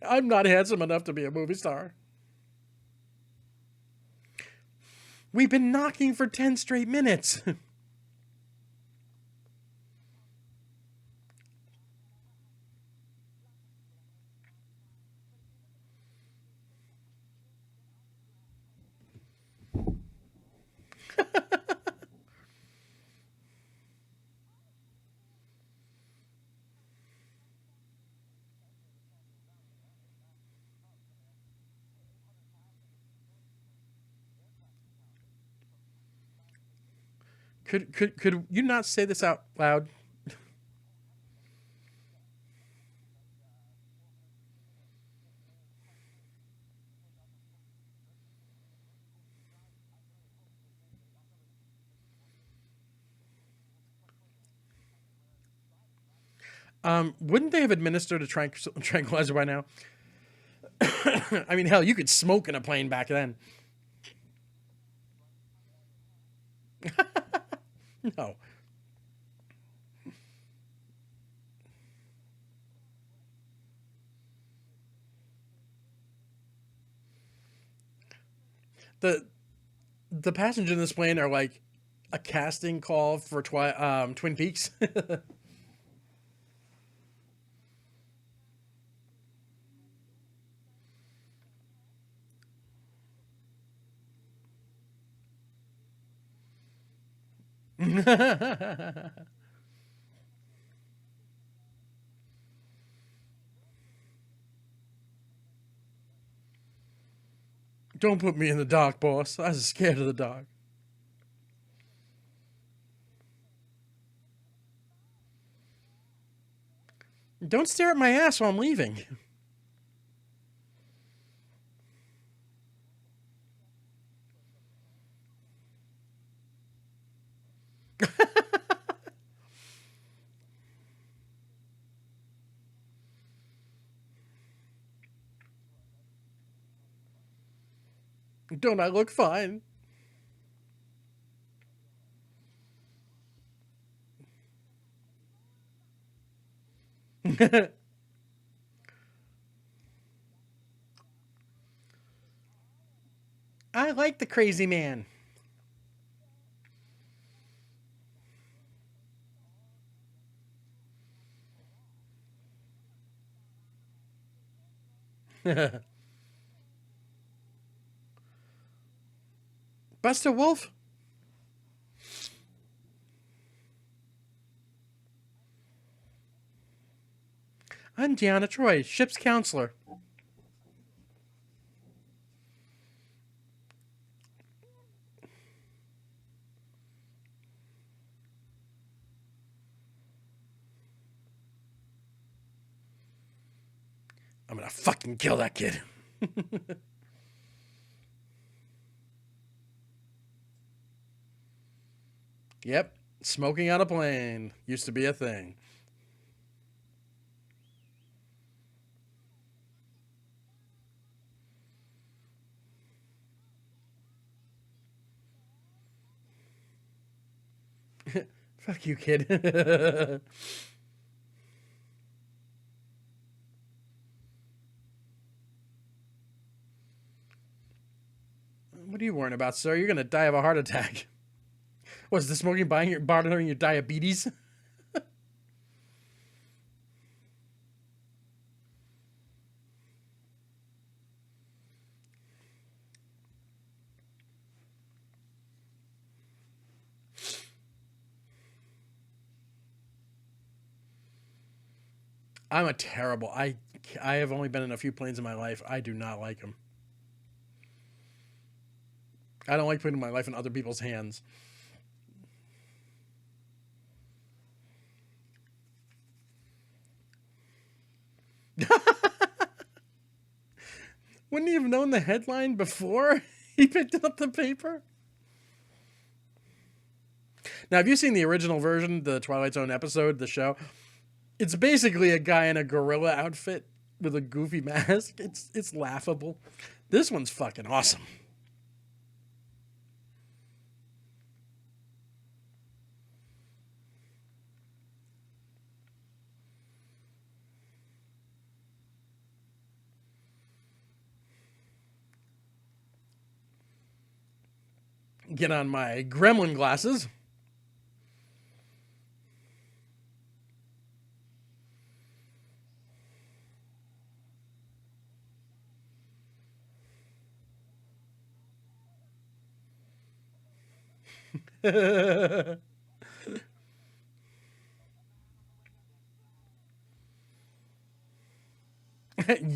I'm not handsome enough to be a movie star. We've been knocking for 10 straight minutes. Could you not say this out loud? Wouldn't they have administered a tranquilizer by now? I mean, hell, you could smoke in a plane back then. No. The the passengers in this plane are like a casting call for Twin Peaks. Don't put me in the dark, boss. I was scared of the dark. Don't stare at my ass while I'm leaving. Don't I look fine? I like the crazy man. Buster Wolf? I'm Deanna Troy, ship's counselor. I'm gonna fucking kill that kid. Yep. Smoking on a plane used to be a thing. Fuck you, kid. What are you worrying about, sir? You're going to die of a heart attack. Was the smoking bothering your diabetes? I'm a terrible. I have only been in a few planes in my life. I do not like them. I don't like putting my life in other people's hands. Wouldn't he have known the headline before he picked up the paper? Now, have you seen the original version, the Twilight Zone episode, the show? It's basically a guy in a gorilla outfit with a goofy mask. It's laughable. This one's fucking awesome. Get on my gremlin glasses.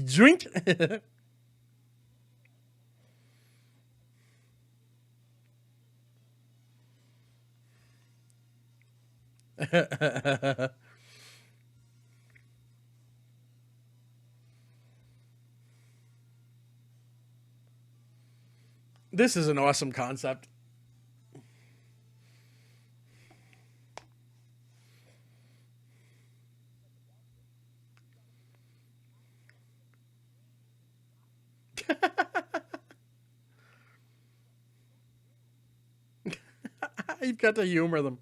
Drink. This is an awesome concept. You've got to humor them.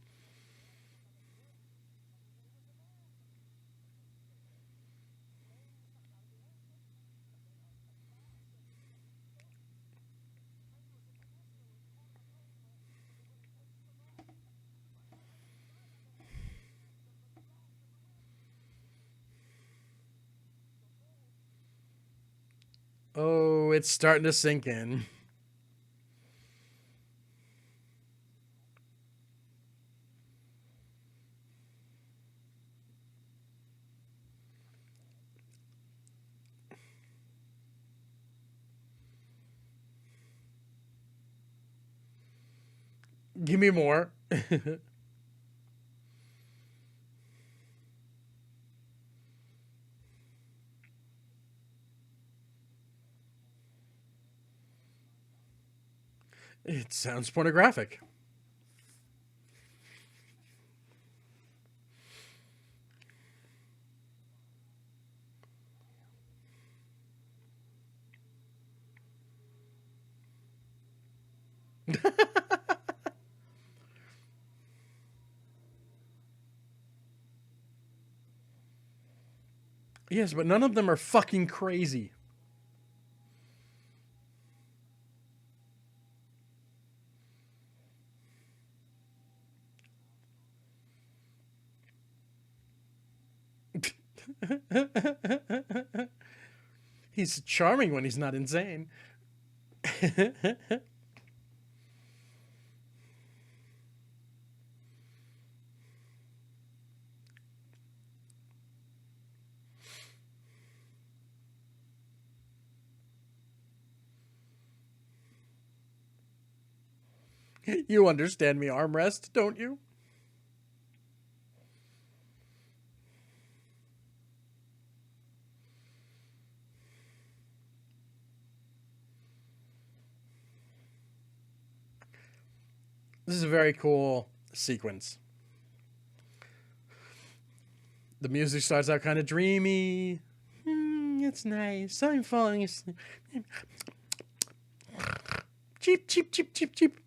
Oh, it's starting to sink in. Give me more. It sounds pornographic. Yes, but none of them are fucking crazy. He's charming when he's not insane. You understand me, armrest, don't you? This is a very cool sequence. The music starts out kind of dreamy. It's nice. I'm falling asleep. Cheep, cheep, cheep, cheep, cheep.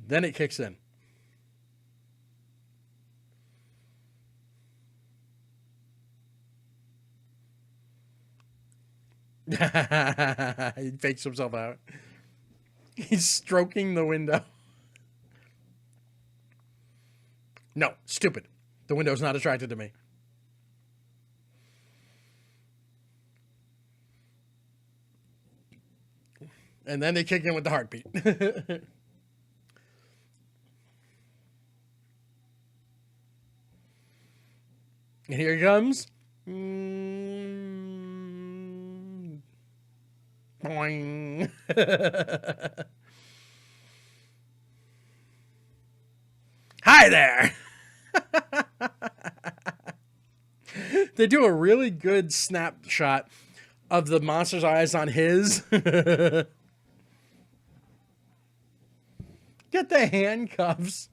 Then it kicks in. He fakes himself out. He's stroking the window. No, stupid. The window's not attracted to me. And then they kick in with the heartbeat. And here he comes. Boing. Hi there. They do a really good snapshot of the monster's eyes on his. Get the handcuffs.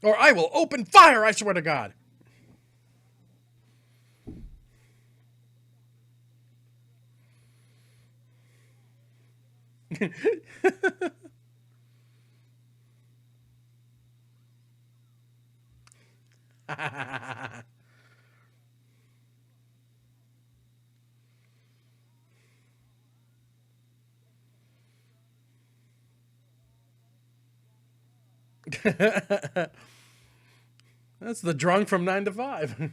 Or I will open fire, I swear to God. That's the drunk from 9 to 5.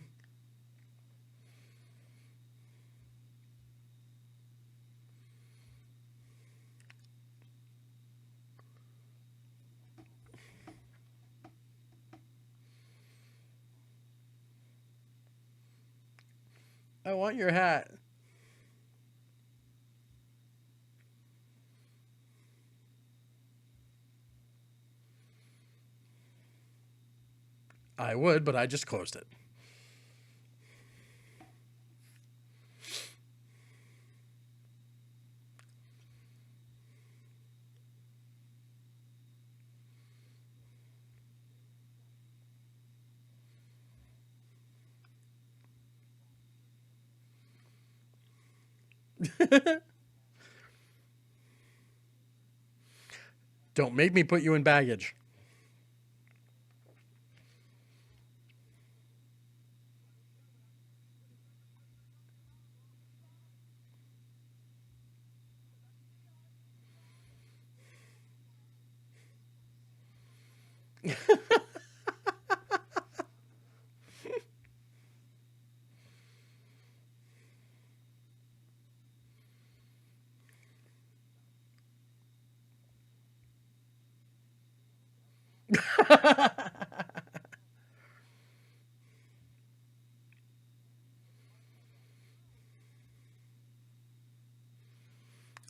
I want your hat. I would, but I just closed it. Don't make me put you in baggage.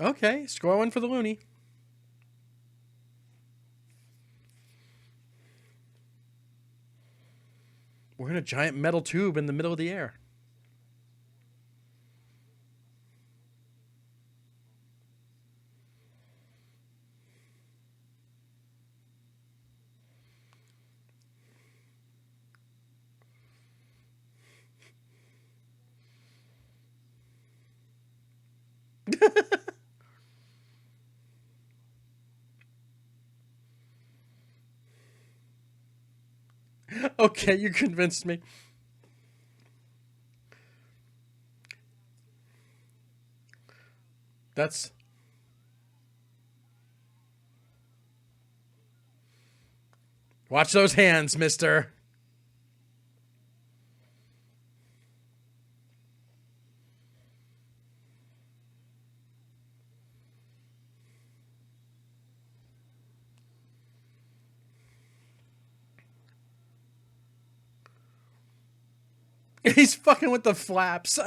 Okay, score one for the loony. We're in a giant metal tube in the middle of the air. Okay, you convinced me. That's... Watch those hands, mister. He's fucking with the flaps.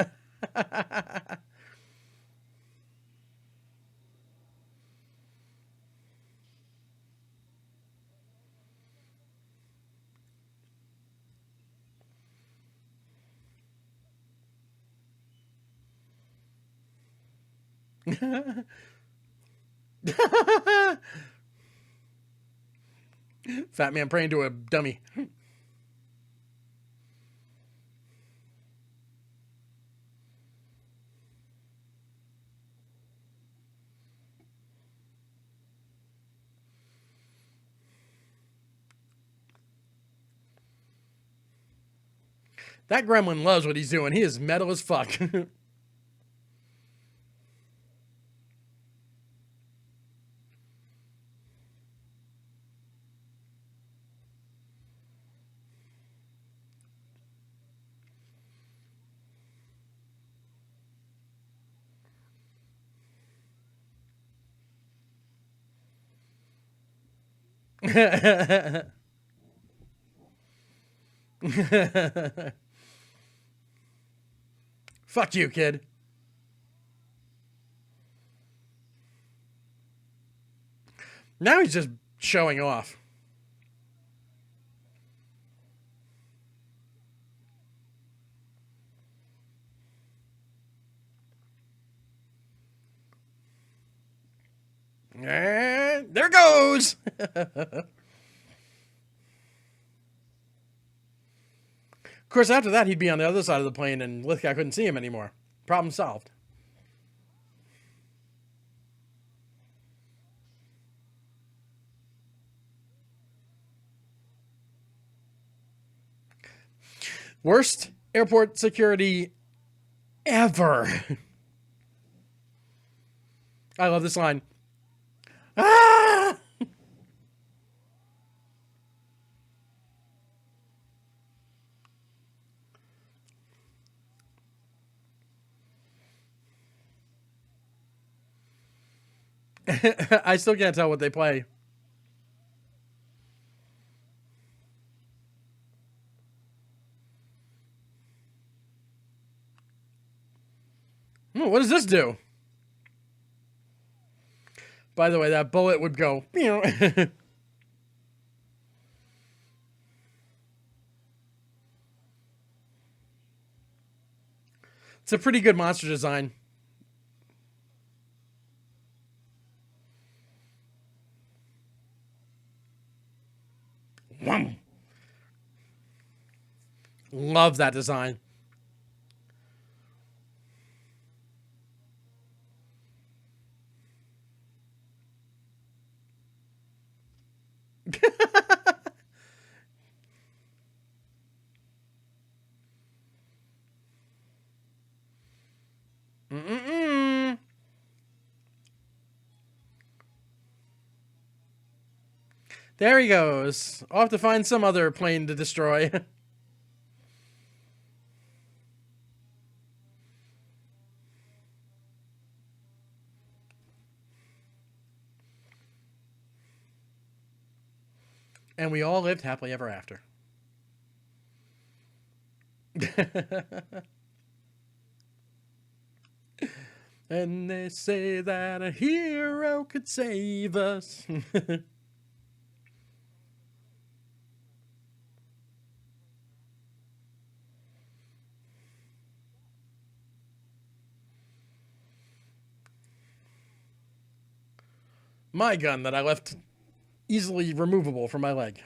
Fat man praying to a dummy. That gremlin loves what he's doing. He is metal as fuck. Fuck you, kid. Now he's just showing off. And there goes. Of course, after that, he'd be on the other side of the plane and Lithgow couldn't see him anymore. Problem solved. Worst airport security ever. I love this line. Ah! I still can't tell what they play. What does this do? By the way, that bullet would go. It's a pretty good monster design. Love that design. There he goes. I'll have to find some other plane to destroy. And we all lived happily ever after. And they say that a hero could save us. My gun that I left easily removable from my leg.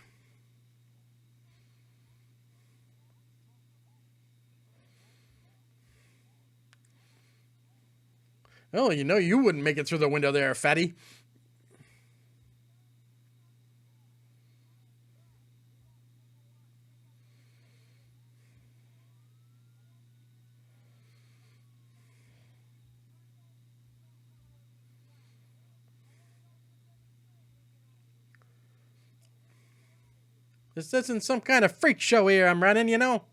Oh, you know you wouldn't make it through the window there, fatty. This isn't some kind of freak show here I'm running, you know?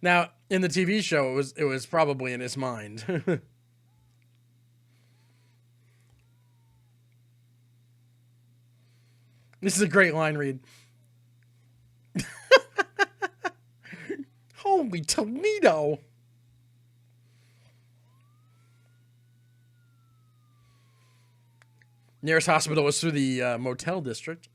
Now, in the TV show, it was probably in his mind. This is a great line read. Holy Toledo! Nearest hospital was through the motel district.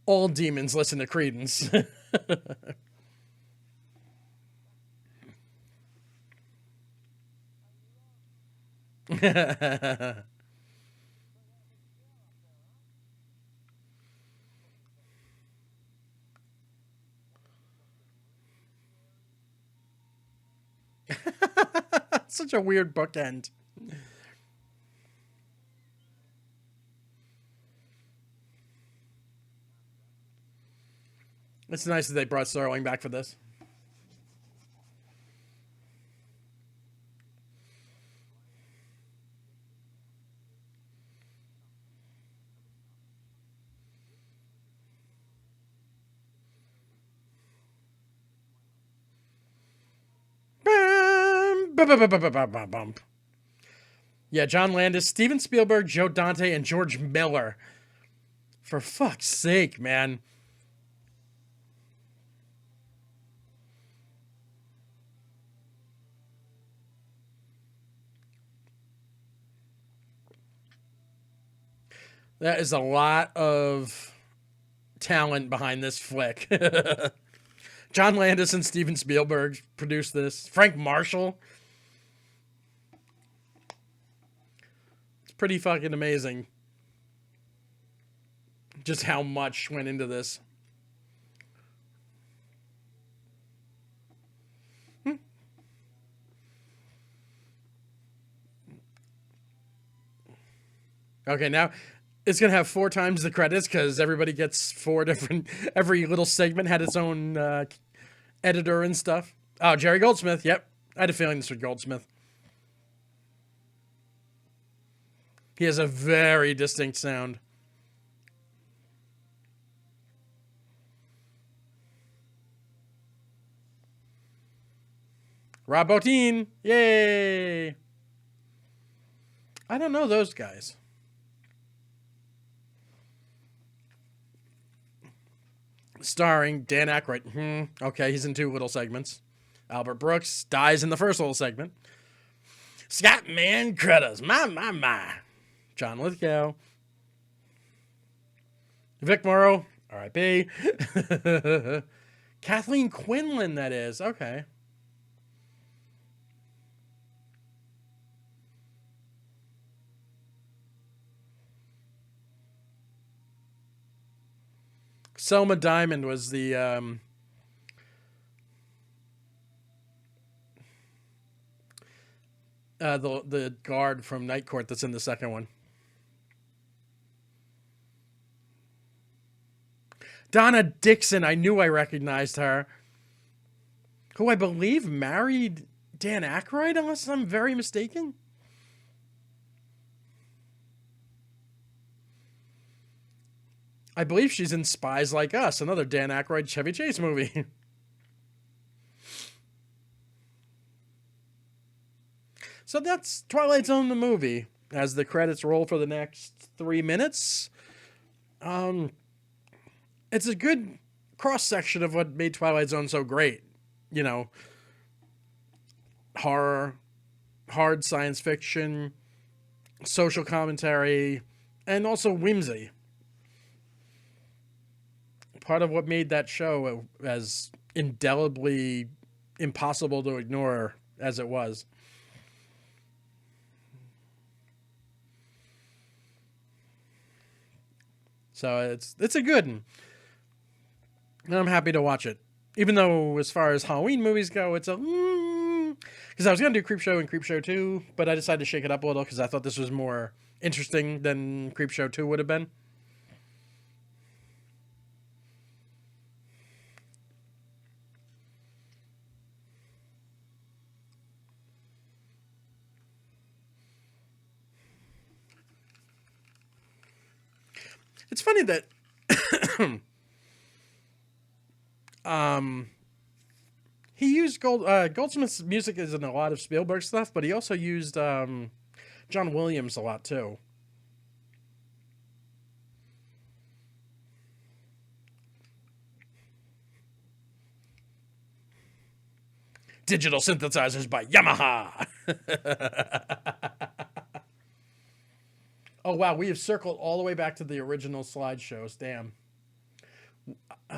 All demons listen to Credence. Such a weird bookend. It's nice that they brought Starling back for this. Yeah, John Landis, Steven Spielberg, Joe Dante, and George Miller. For fuck's sake, man. That is a lot of talent behind this flick. John Landis and Steven Spielberg produced this. Frank Marshall. It's pretty fucking amazing just how much went into this. Okay, now it's going to have 4 times the credits because everybody gets 4 different... Every little segment had its own editor and stuff. Oh, Jerry Goldsmith. Yep. I had a feeling this was Goldsmith. He has a very distinct sound. Rob Bottin. Yay. I don't know those guys. Starring Dan Aykroyd. Okay, he's in 2 little segments. Albert Brooks dies in the first little segment. Scott Man Critters. My. John Lithgow. Vic Morrow. R.I.P. Kathleen Quinlan, that is. Okay. Selma Diamond was the guard from Night Court that's in the second one. Donna Dixon, I knew I recognized her. Who I believe married Dan Aykroyd, unless I'm very mistaken. I believe she's in Spies Like Us, another Dan Aykroyd Chevy Chase movie. So that's Twilight Zone the movie. As the credits roll for the next 3 minutes, it's a good cross-section of what made Twilight Zone so great. You know, horror, hard science fiction, social commentary, and also whimsy. Part of what made that show as indelibly impossible to ignore as it was. So it's a good one. And I'm happy to watch it. Even though, as far as Halloween movies go, it's a... Because I was going to do Creepshow and Creepshow 2, but I decided to shake it up a little because I thought this was more interesting than Creepshow 2 would have been. It's funny that He used Goldsmith's music is in a lot of Spielberg stuff, but he also used John Williams a lot too. Digital synthesizers by Yamaha. Oh wow, we have circled all the way back to the original slideshows. Damn.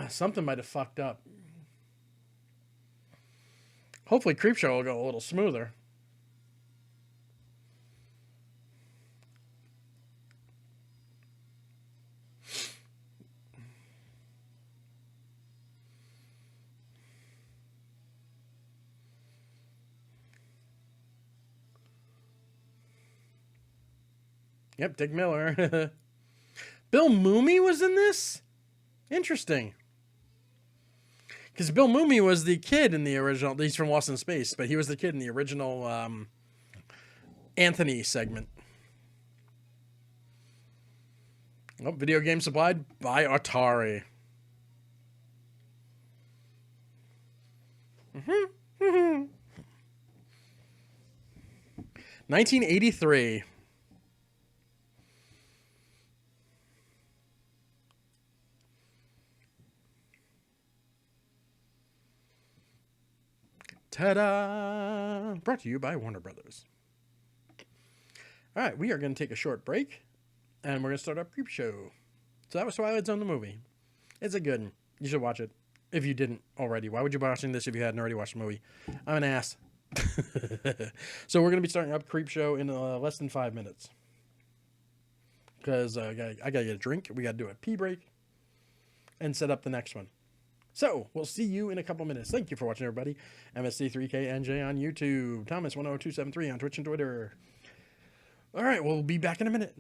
Something might have fucked up. Hopefully Creepshow will go a little smoother. Yep, Dick Miller. Bill Mooney was in this? Interesting. Because Bill Mooney was the kid in the original. He's from Lost in Space, but he was the kid in the original Anthony segment. Oh, video game supplied by Atari. 1983. Ta-da! Brought to you by Warner Brothers. All right, we are going to take a short break, and we're going to start our Creepshow. So that was Twilight Zone the movie. It's a good one. You should watch it if you didn't already. Why would you be watching this if you hadn't already watched the movie? I'm an ass. So we're going to be starting up Creepshow in less than 5 minutes. Because I got to get a drink. We got to do a pee break and set up the next one. So, we'll see you in a couple minutes. Thank you for watching, everybody. MSC3KNJ on YouTube. Thomas10273 on Twitch and Twitter. All right, we'll be back in a minute.